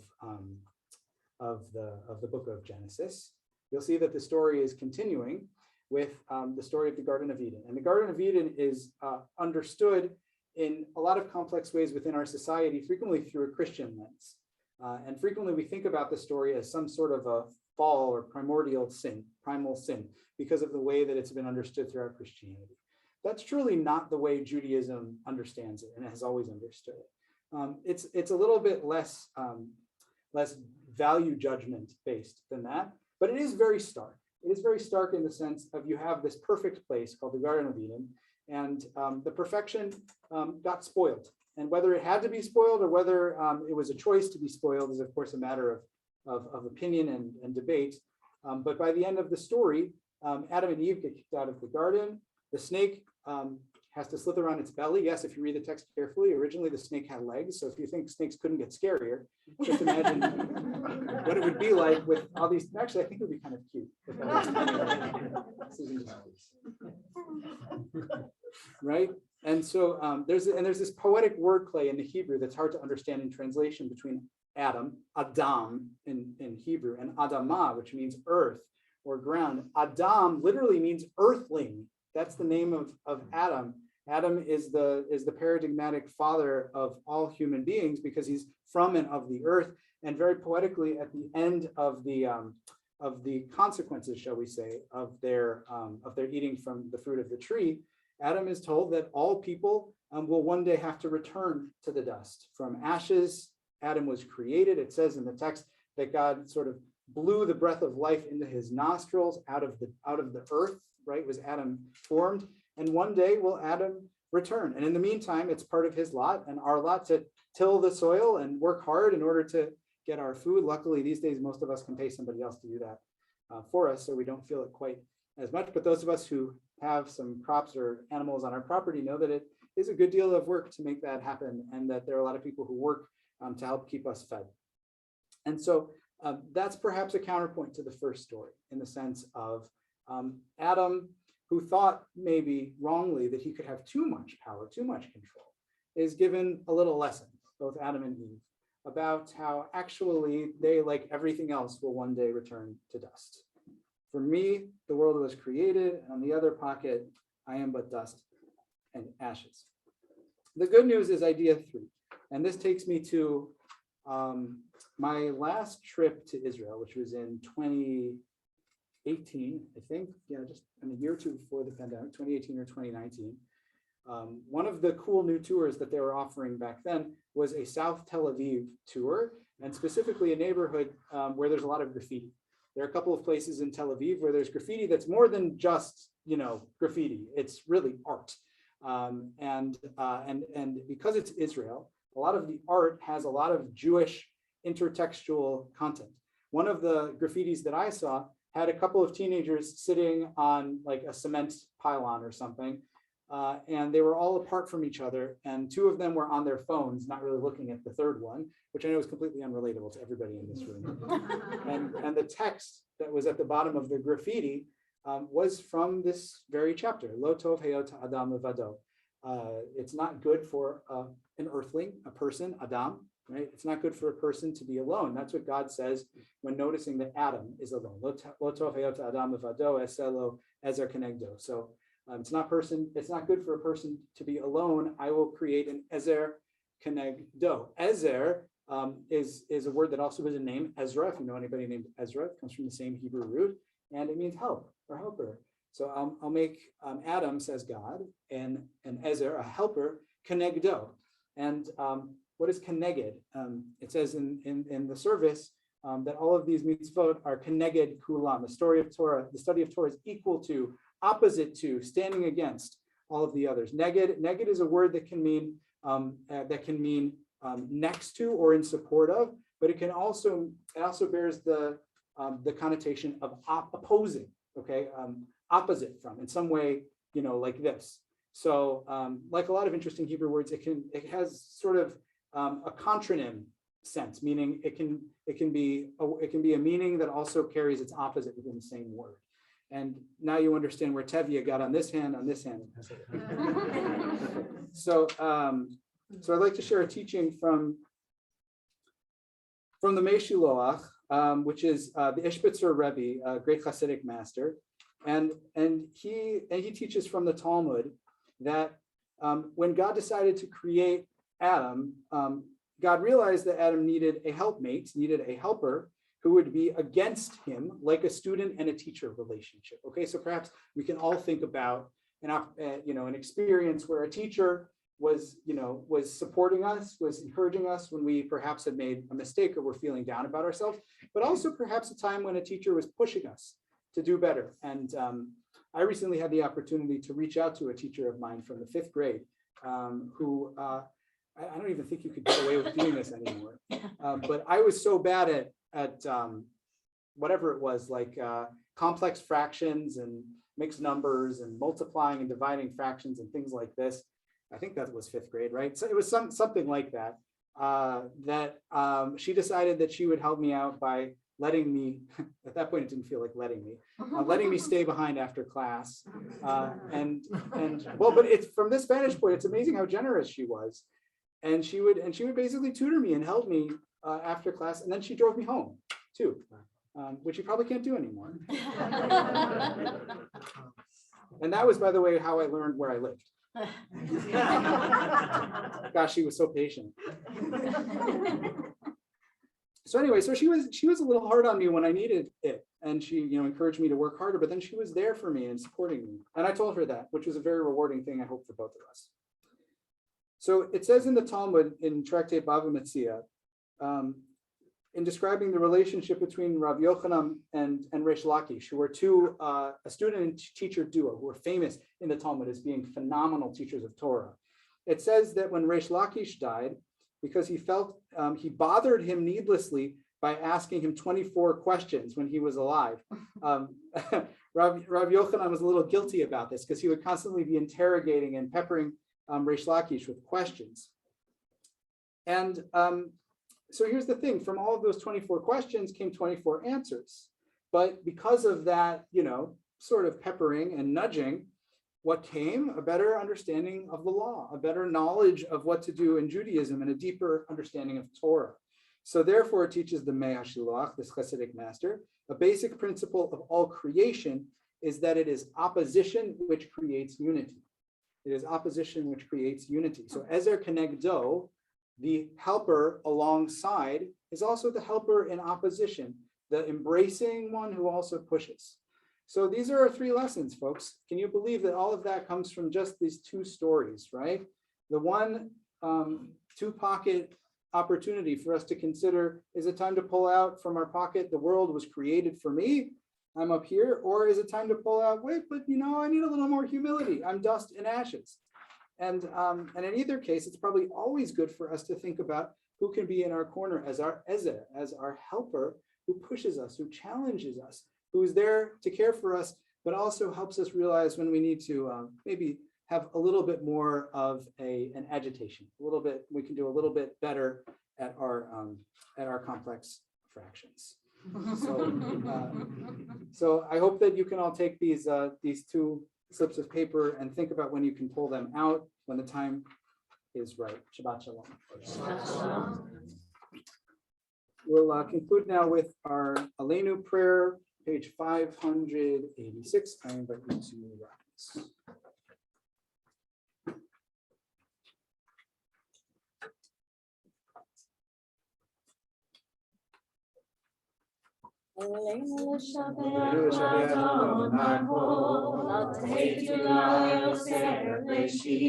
the book of Genesis, you'll see that the story is continuing with the story of the Garden of Eden. And the Garden of Eden is understood in a lot of complex ways within our society, frequently through a Christian lens. And frequently we think about the story as some sort of a fall or primordial sin, primal sin, because of the way that it's been understood throughout Christianity. That's truly not the way Judaism understands it and has always understood it. It's a little bit less value judgment based than that, but it is very stark. It is very stark in the sense of you have this perfect place called the Garden of Eden, and the perfection got spoiled. And whether it had to be spoiled or whether it was a choice to be spoiled is, of course, a matter of opinion and debate. But by the end of the story, Adam and Eve get kicked out of the garden. The snake has to slither on its belly. Yes, if you read the text carefully, originally the snake had legs. So if you think snakes couldn't get scarier, just imagine what it would be like with all these. Actually, I think it would be kind of cute. Right? And so there's this poetic wordplay in the Hebrew that's hard to understand in translation between Adam in Hebrew, and Adamah, which means earth, or ground. Adam literally means earthling. That's the name of Adam. Adam is the paradigmatic father of all human beings because he's from and of the earth. And very poetically, at the end of the consequences, shall we say, of their eating from the fruit of the tree, Adam is told that all people will one day have to return to the dust. From ashes, Adam was created. It says in the text that God sort of blew the breath of life into his nostrils out of the earth, right? Was Adam formed? And one day will Adam return. And in the meantime, it's part of his lot and our lot to till the soil and work hard in order to get our food. Luckily, these days, most of us can pay somebody else to do that for us, so we don't feel it quite as much. But those of us who have some crops or animals on our property know that it is a good deal of work to make that happen, and that there are a lot of people who work to help keep us fed. And so that's perhaps a counterpoint to the first story, in the sense of Adam, who thought maybe wrongly that he could have too much power, too much control, is given a little lesson, both Adam and Eve, about how actually they, like everything else, will one day return to dust. For me, the world was created, and on the other pocket, I am but dust and ashes. The good news is idea 3, and this takes me to my last trip to Israel, which was in 2018, I think, just a year or two before the pandemic, 2018 or 2019. One of the cool new tours that they were offering back then was a South Tel Aviv tour, and specifically a neighborhood where there's a lot of graffiti. There are a couple of places in Tel Aviv where there's graffiti that's more than just, graffiti. It's really art. And because it's Israel, a lot of the art has a lot of Jewish intertextual content. One of the graffitis that I saw had a couple of teenagers sitting on like a cement pylon or something. And they were all apart from each other, and 2 of them were on their phones, not really looking at the third one, which I know is completely unrelatable to everybody in this room. And the text that was at the bottom of the graffiti was from this very chapter, Lo tov heyot Adam levado. It's not good for an earthling, a person, Adam, right? It's not good for a person to be alone. That's what God says when noticing that Adam is alone. Lo tov heyot Adam levado, eselo ezer kenegdo. So it's not good for a person to be alone. I will create an ezer kenegdo. Ezer is a word that also has a name, Ezra. If you know anybody named Ezra, it comes from the same Hebrew root, and it means help or helper. So I'll make Adam, says God, and an ezer, a helper, kenegdo. And what is keneged? It says in the service that all of these mitzvot are keneged kulam. The study of Torah is equal to, opposite to, standing against all of the others. Neged is a word that can mean next to or in support of, but it also bears the connotation of opposing. Okay, opposite from, in some way, like this. So like a lot of interesting Hebrew words, it has sort of a contronym sense, meaning it can be a meaning that also carries its opposite within the same word. And now you understand where Tevye got on this hand. So I'd like to share a teaching from the Meshiloach, which is the Ishbitzer Rebbe, a great Hasidic master, and he teaches from the Talmud that when God decided to create Adam, God realized that Adam needed a helpmate, needed a helper who would be against him, like a student and a teacher relationship. Okay, so perhaps we can all think about an experience where a teacher was supporting us, was encouraging us when we perhaps had made a mistake or were feeling down about ourselves, but also perhaps a time when a teacher was pushing us to do better. And I recently had the opportunity to reach out to a teacher of mine from the 5th grade who I don't even think you could get away with doing this anymore. But I was so bad at whatever it was, like complex fractions and mixed numbers and multiplying and dividing fractions and things like this. I think that was 5th grade, right? So it was something like that, she decided that she would help me out by letting me, at that point it didn't feel like letting me stay behind after class. But it's from this vantage point, it's amazing how generous she was. And she would basically tutor me and help me after class, and then she drove me home too. which you probably can't do anymore. And that was, by the way, how I learned where I lived. Gosh, she was so patient. So anyway, so she was a little hard on me when I needed it, and she encouraged me to work harder, but then she was there for me and supporting me. And I told her that, which was a very rewarding thing, I hope, for both of us. So it says in the Talmud in Tractate Bava Metzia, in describing the relationship between Rav Yochanan and Reish Lakish, who were a student and teacher duo who were famous in the Talmud as being phenomenal teachers of Torah. It says that when Reish Lakish died, because he felt he bothered him needlessly by asking him 24 questions when he was alive. Rav Yochanan was a little guilty about this because he would constantly be interrogating and peppering Reish Lakish with questions. And so here's the thing, from all of those 24 questions came 24 answers. But because of that, sort of peppering and nudging, what came? A better understanding of the law, a better knowledge of what to do in Judaism, and a deeper understanding of Torah. So therefore it teaches the Mei HaShiloach, this Hasidic master, a basic principle of all creation is that it is opposition which creates unity. It is opposition which creates unity. So Ezer Kenegdo, the helper alongside, is also the helper in opposition, the embracing one who also pushes. So these are our 3 lessons, folks. Can you believe that all of that comes from just these 2 stories, right? The one 2-pocket opportunity for us to consider, is it time to pull out from our pocket, the world was created for me, I'm up here, or is it time to pull out, wait, but I need a little more humility, I'm dust and ashes. And in either case, it's probably always good for us to think about who can be in our corner as our Ezer, as our helper, who pushes us, who challenges us, who is there to care for us, but also helps us realize when we need to maybe have a little bit more of an agitation, we can do a little bit better at our complex fractions. So I hope that you can all take these 2 slips of paper and think about when you can pull them out when the time is right. Shabbat Shalom. Shabbat Shalom. We'll conclude now with our Aleinu prayer, page 586. I invite you to rise. Aleinu Shabbat Adonai, Latei Tulai Oser Leshi,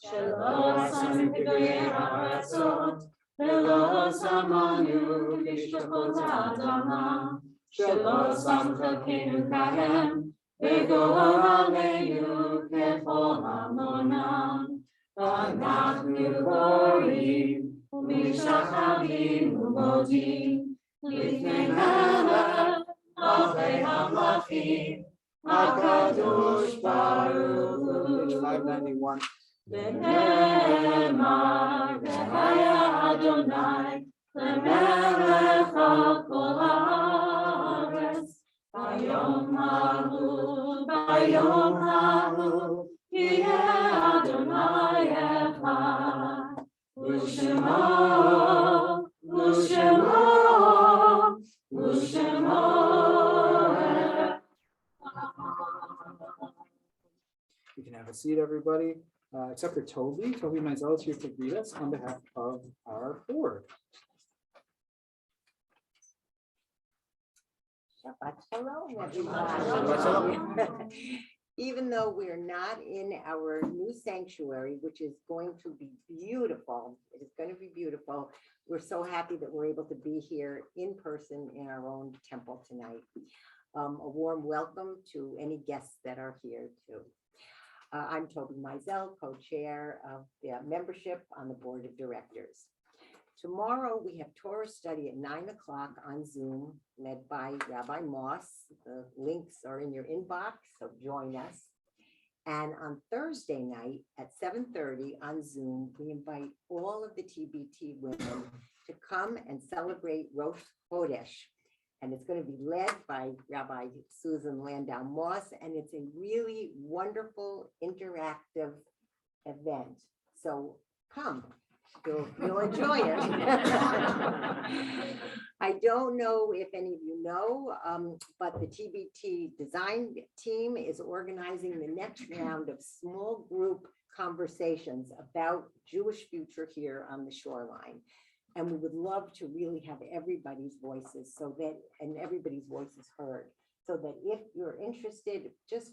Shelo Asan B'Goyei Haratzot, Velo Samanu B'Mishpachot Adama, Shelo Sam Chalkeinu Kahem, V'Gor Aleinu Kechol Hamonam, V'Anachnu Borim, U'Mishachavim U'Modim, Lifnei Melech, Malchei HaMlachim, HaKadosh Baruch Hu. Page 591. V'ne'emar, V'haya Adonai, L'melech al kol haaretz. Bayom hahu, Yiheh Adonai echad. U'shemo, You can have a seat, everybody, except for Toby. Toby Mizell is here to greet us on behalf of our board. Shabbat Shalom, Shabbat Shalom. everybody. Even though we're not in our new sanctuary, which is going to be beautiful, it is going to be beautiful. We're so happy that we're able to be here in person in our own temple tonight. A warm welcome to any guests that are here too. I'm Toby Mizell, co-chair of the membership on the board of directors. Tomorrow we have Torah study at 9 o'clock on Zoom, led by Rabbi Moss. The links are in your inbox, so join us. And on Thursday night at 7:30 on Zoom, we invite all of the TBT women to come and celebrate Rosh Chodesh. And it's going to be led by Rabbi Susan Landau Moss, and it's a really wonderful interactive event. So come. You'll enjoy it. I don't know if any of you know, but the TBT design team is organizing the next round of small group conversations about Jewish future here on the shoreline. And we would love to really have everybody's voices and everybody's voices heard. So that if you're interested, just,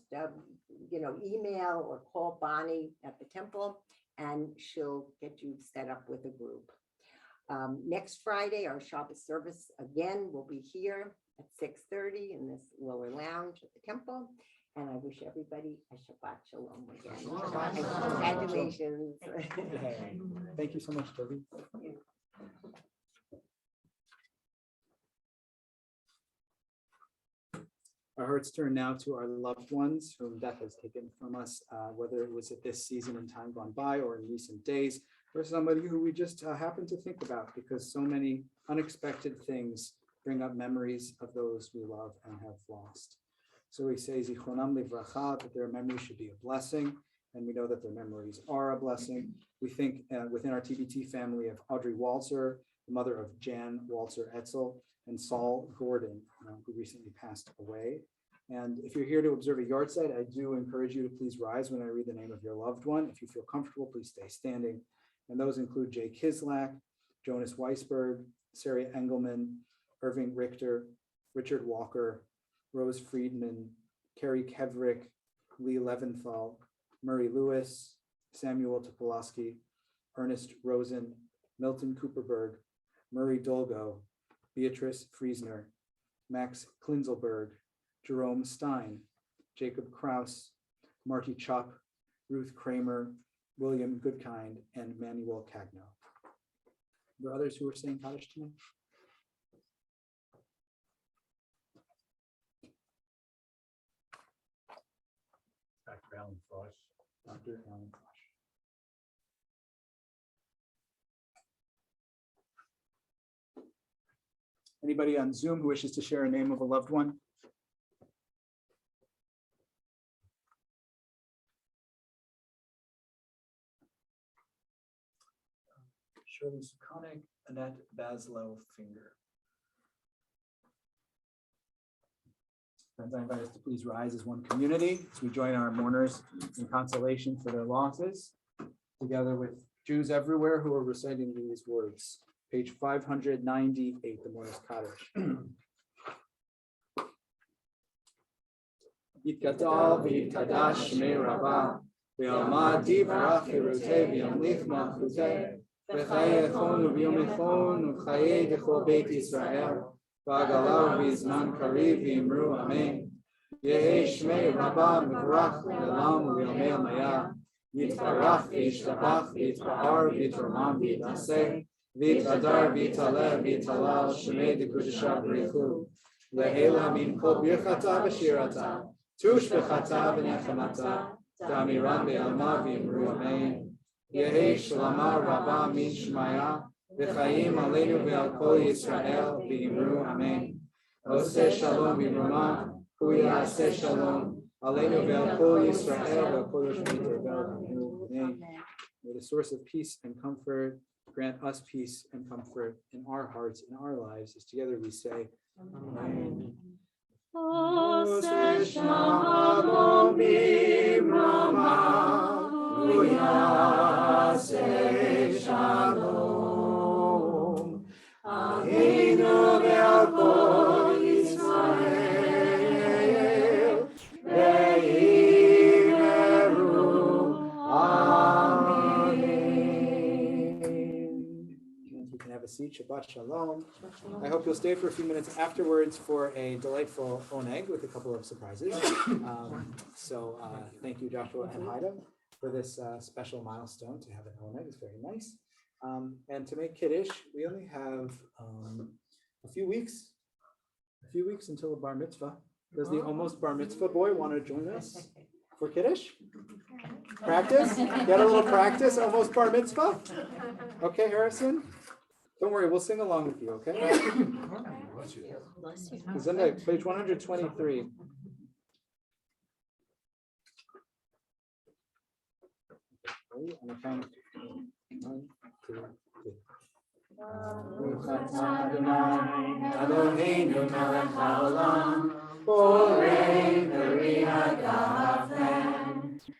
email or call Bonnie at the temple and she'll get you set up with a group. Next Friday, our Shabbat service again will be here at 6:30 in this lower lounge at the temple. And I wish everybody a Shabbat Shalom again. Shabbat And Shalom. congratulations. Thank you so much, Toby. Our hearts turn now to our loved ones whom death has taken from us, whether it was at this season in time gone by or in recent days, or somebody who we just happen to think about because so many unexpected things bring up memories of those we love and have lost. So we say Zichronam Livracha, that their memories should be a blessing, and we know that their memories are a blessing. We think within our TBT family of Audrey Walzer, the mother of Jan Walzer Etzel, and Saul Gordon, who recently passed away. And if you're here to observe a yard site, I do encourage you to please rise when I read the name of your loved one. If you feel comfortable, please stay standing. And those include Jay Kislak, Jonas Weisberg, Sarah Engelman, Irving Richter, Richard Walker, Rose Friedman, Carrie Kevrick, Lee Leventhal, Murray Lewis, Samuel Topolowski, Ernest Rosen, Milton Cooperberg, Murray Dolgo, Beatrice Friesner, Max Klinzelberg, Jerome Stein, Jacob Kraus, Marty Chop, Ruth Kramer, William Goodkind, and Manuel Cagno. Are there others who are saying Kaddish tonight? Dr. Alan Frost. Dr. Alan Frosch. Anybody on Zoom who wishes to share a name of a loved one? Shirley Sukonik, Annette Baslow Finger. Friends, I invite us to please rise as one community as we join our mourners in consolation for their losses, together with Jews everywhere who are reciting these words. Page 598, the Mourner's Kaddish. Yitkadal v'yitkadash shmei Rabbah, v'yamad divrach hirutei v'yamlich malchutei, v'chayei echon u'v'yom echon u'chayei dechol beit Yisrael, v'agalau v'zman kariv v'imru amen. Yehei shmei Rabbah mevorach le'olam u'yomei amayah, yitbarach v'yishtabach v'yitba'ar v'yitramam v'yidaseh, V'itadar v'itale v'italal shemei dekudesha b'richu le'ela min kol birchata v'shirata tush b'chata v'nechamata damiran v'alma v'imru amen. Yehi shlama rabba min shmaya v'chayim aleinu v'al kol Yisrael v'imru amen. Oseh shalom v'imruma hu ya'aseh shalom aleinu v'al kol Yisrael v'al kol yoshmei tevel v'imru amen. May the source of peace and comfort grant us peace and comfort in our hearts, in our lives, as together we say, Amen. Oseh shalom b'imroma, hu ya'aseh shalom, aleinu ve'al kol Yisrael, ve'yimeru. We can have a seat. Shabbat Shalom. I hope you'll stay for a few minutes afterwards for a delightful oneg with a couple of surprises. Thank you, Joshua and Haida, for this special milestone to have an oneg. It's very nice. And to make Kiddush, we only have a few weeks until a bar mitzvah. Does the almost bar mitzvah boy want to join us for Kiddush? Practice? Get a little practice, almost bar mitzvah? Okay, Harrison? Don't worry, we'll sing along with you, okay? Zenda, page 123. On the count of 1, 2, 3. Baruch atah Adonai Eloheinu melech haolam, borei peri hagafen.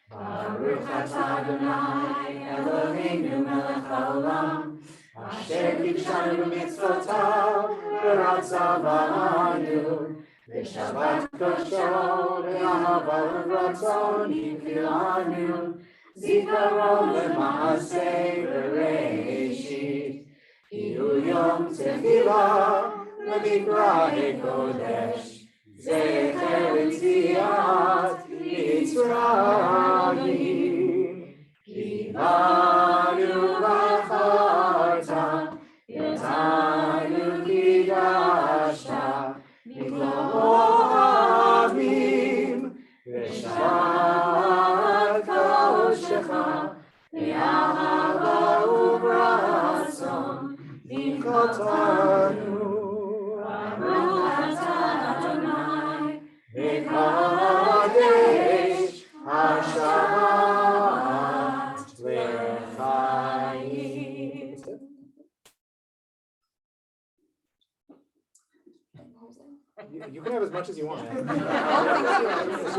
Baruch atah Adonai Eloheinu melech haolam, asher kidshanu b'mitzvotav v'ratzah b'anu. V'shabbat kosho v'ahava v'ratzon hikilanu, zikaron le'maaseh bereishit. Hiu yom tefilah le'mikrahei kodesh, zecher l'tziat Mitzrayim. Ki banu v'acharta, yotanu kidashta, Mikloavim, V'shabbat koshecha, V'ahava u'v'ratzon, V'chotanu. Baruch atah Adonai, V'kadesh Hashabbat L'chaim. You can have as much as you want, man. It's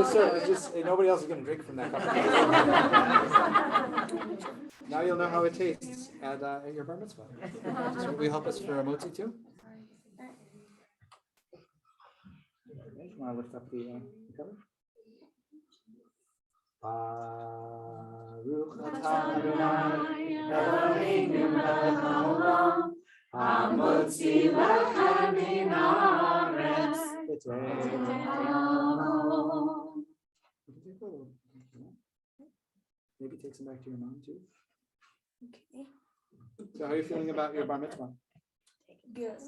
just nobody else is going to drink from that cup. Now you'll know how it tastes at your bar mitzvah. So will you help us for a motzi too? Want to lift up the cover? Baruch atah Adonai Eloheinu melech haolam, hamotzi lechem min haaretz. Maybe take some back to your mom too. Okay. So how are you feeling about your bar mitzvah? Good.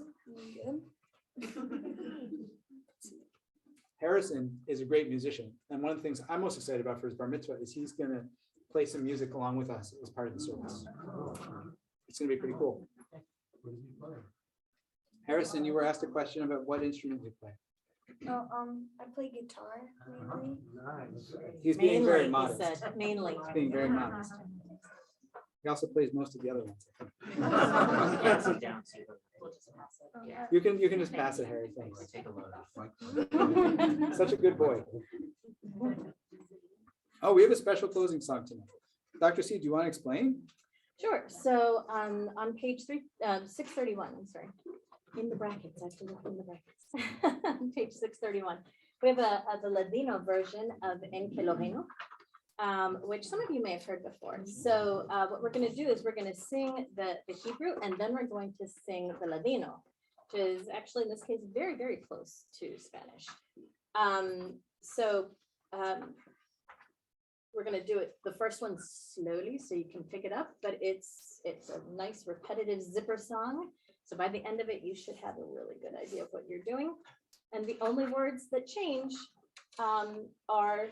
Harrison is a great musician, and one of the things I'm most excited about for his bar mitzvah is he's going to play some music along with us as part of the service. It's going to be pretty cool. Harrison, you were asked a question about what instrument you play. Oh, I play guitar mainly. He's being very He modest. said, mainly. He's being very modest. He also plays most of the other ones. Pass it down to you. We'll just pass it. Yeah. You can just pass it, Harry. Thanks. Take a load off. Such a good boy. Oh, we have a special closing song tonight. Dr. C, do you want to explain? Sure. So on page 631, I'm sorry, in the brackets, I have to look in the brackets. Page 631, we have the Ladino version of En Kelohenu, which some of you may have heard before. So what we're going to do is we're going to sing the Hebrew, and then we're going to sing the Ladino, which is actually in this case very, very close to Spanish. We're going to do it, the first one slowly so you can pick it up, but it's a nice repetitive zipper song. So by the end of it, you should have a really good idea of what you're doing. And the only words that change are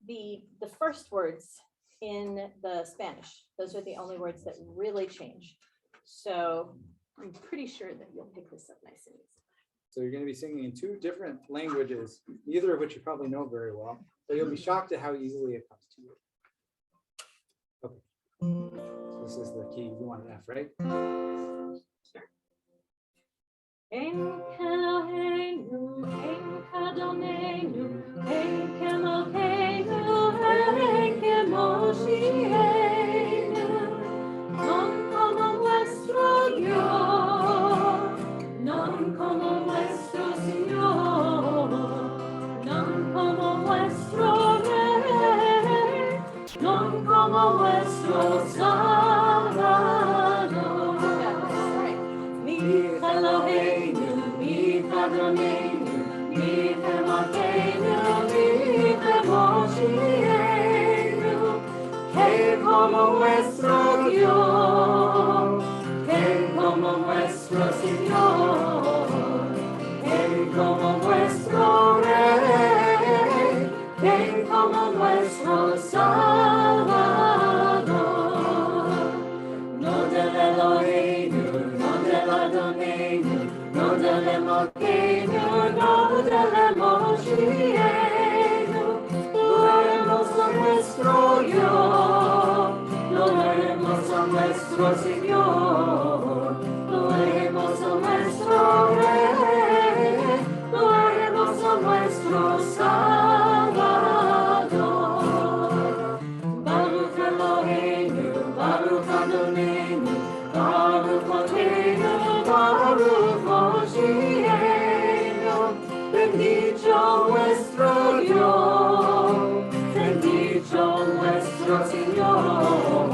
the first words in the Spanish. Those are the only words that really change. So I'm pretty sure that you'll pick this up nice and easy. So you're going to be singing in two different languages, neither of which you probably know very well. So you'll be shocked at how easily it comes to you. Okay. So this is the key. You want an F, right? En Kelohenu, en Kadonenu, en Kemohenu, en Kemoshienu, non como nuestro Dios, non como nuestro Señor, non como nuestro Rey, non como nuestro Salvador. Mi Eloheinu, mi Adonenu, mi Kemohenu, mi Kemoshienu, que como nuestro Dios, que como nuestro Señor, que como nuestro Rey, que como nuestro Salvador. No del Eloheinu, no del Adonenu, no del Eloheinu, no del Moshienu, lo haremos a nuestro Dios, lo haremos a nuestro nuestro Señor, lo hermoso nuestro Rey, lo hermoso nuestro Salvador. Baruch Eloheinu, Baruch Adonenu, Baruch Eloheinu, Baruch Moshiach, bendito nuestro Dios, bendito nuestro Señor,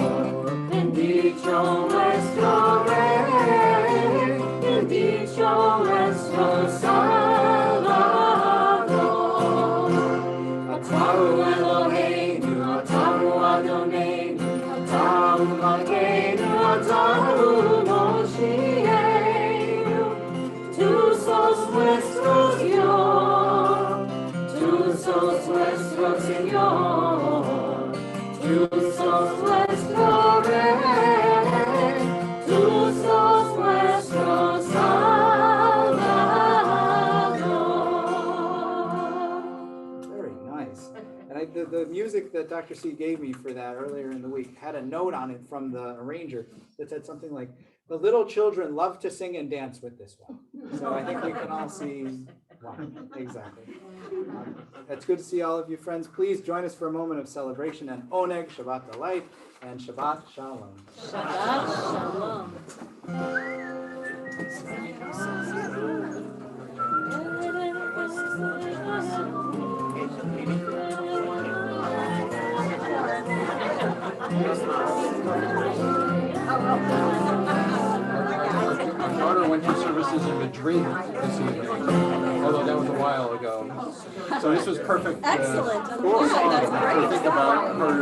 bendito nuestro Rey, bendito nuestro Salvador. Ataru Eloheinu, Ataru Adonenu, Ataru Malkeinu, Ataru Moshiach, tú sos nuestro Dios, tú sos nuestro Señor, tú sos nuestro Rey, tú sos nuestro Salvador. Very nice. And the music that Dr. C gave me for that earlier in the week had a note on it from the arranger that said something like, the little children love to sing and dance with this one. So I think we can all see why. Exactly. It's good to see all of you friends. Please join us for a moment of celebration and Oneg, Shabbat delight, and Shabbat Shalom. Shabbat Shalom. My daughter went to services in Madrid this evening, although that was a while ago. So this was perfect. Excellent. Cool Yeah, song that's to great. think about her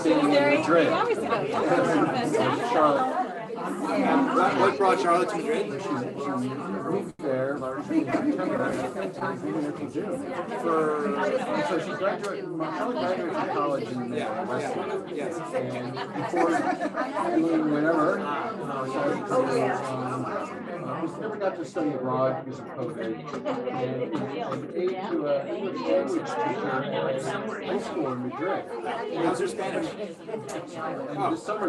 being in Madrid. Hours ago, yeah. Fantastic. Charlotte. What brought Charlotte to Madrid? She moved there in September to June. So she graduated, Charlotte graduated from college in West. Yes. And before doing whatever, we never got to study abroad because of COVID. And paid to an English language teacher at high school in Madrid. How's your Spanish? And this summer,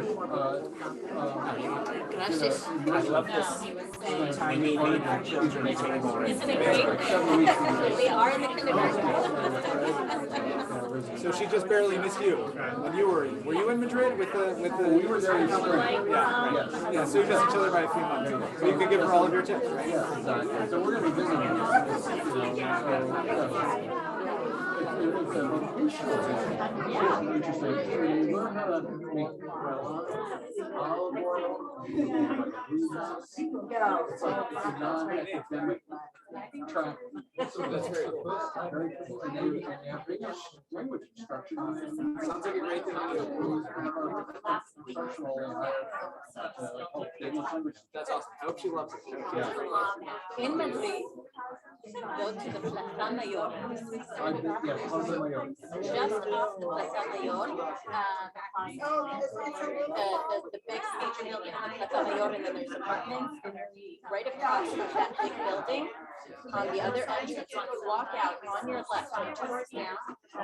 Gracias. I love this tiny baby children anymore. Isn't it great? like 7 weeks. We are in the kindergarten. So she just barely missed you when you were you in Madrid with the We were there in spring. Yeah, Yes. yeah, so you missed each other by a few months. So you could give her all of your tips, right? Yes, exactly. So we're going to be visiting. It's a vocational visit. It's interesting. So you learn how to make olive oil. It's like a non-academic track. So that's very cool. Very cool. And you have English language instruction. Sounds like a great thing to do. Professional English language. That's awesome. I hope she loves it. In Madrid, go to the Plaza Mayor. Yeah, Plaza Mayor. Just off the Plaza Mayor, the big station building, the Plaza Mayor, and then there's apartments right across from that big building. On the other entrance, when you walk out on your left, on towards down,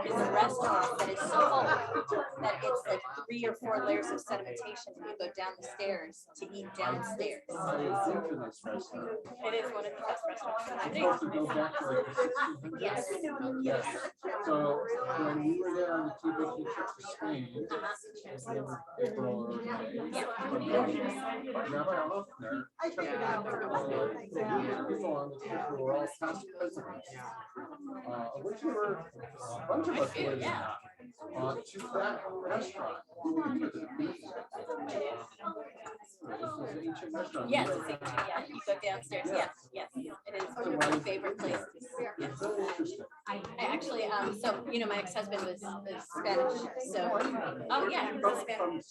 is a restaurant that is so old that it's like 3 or 4 layers of sedimentation when you go down the stairs to eat downstairs. I have been to this restaurant. It is one of the best restaurants in It's Madrid. supposed to go back to like the 1600s. Yes. Yes. So when we were there on the two-week trip to Spain, in April or May, Rabbi Hoffner took people on the trip who were all past presidents, of which there were a bunch of us were there, to that restaurant. This was an ancient restaurant. Yes, it's ancient, yeah, you go downstairs, yes, yes, it is one of my favorite places. Yes. It's very interesting. I actually, so, you know, my ex-husband was Spanish, so, oh, yeah, he was Spanish.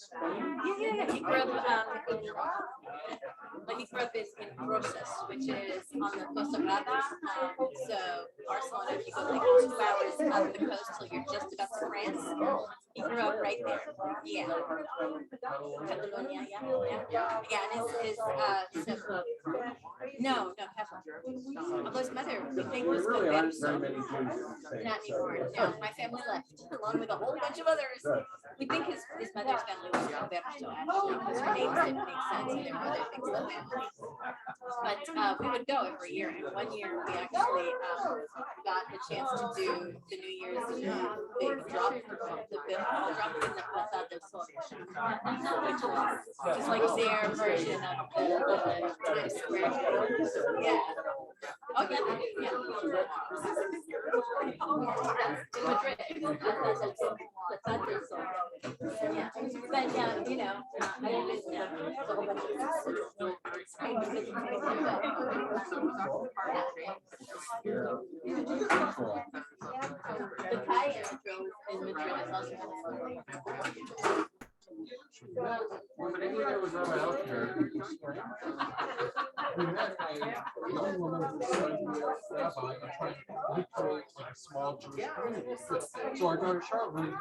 Yeah, he grew up, he grew up in Rosas, which is on the Costa Brava, so Barcelona, if you go like 2 hours up the coast till you're just about to France, He grew up right there. Yeah. Catalonia, yeah, and no, although his mother, we think, was There good. really aren't very many Jews in the States, Not so- anymore. No, my family left along with a whole bunch of others. We think his mother's family was Roberto, actually, because her names didn't make sense, and their mother thinks the family. But we would go every year, and one year we actually got the chance to do the New Year's big drop, the bill, drop in the Plaza del Sol, which was just like their version of the Times Square. Yeah. Oh, yeah. In Madrid. Plaza del Sol. Yeah. But, you know, I live in a whole bunch of it's great because it's great to go. The kayak in Madrid is also really fun. When I was out there, we met a young woman who was rabbi and trying to recreate like a small Jewish community. So our daughter Charlotte really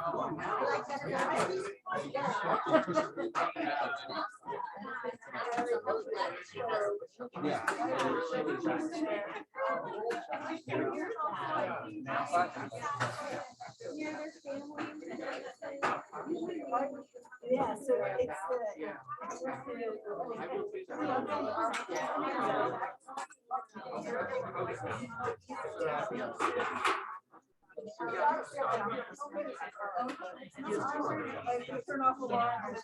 Yeah, so it's turn off alarm.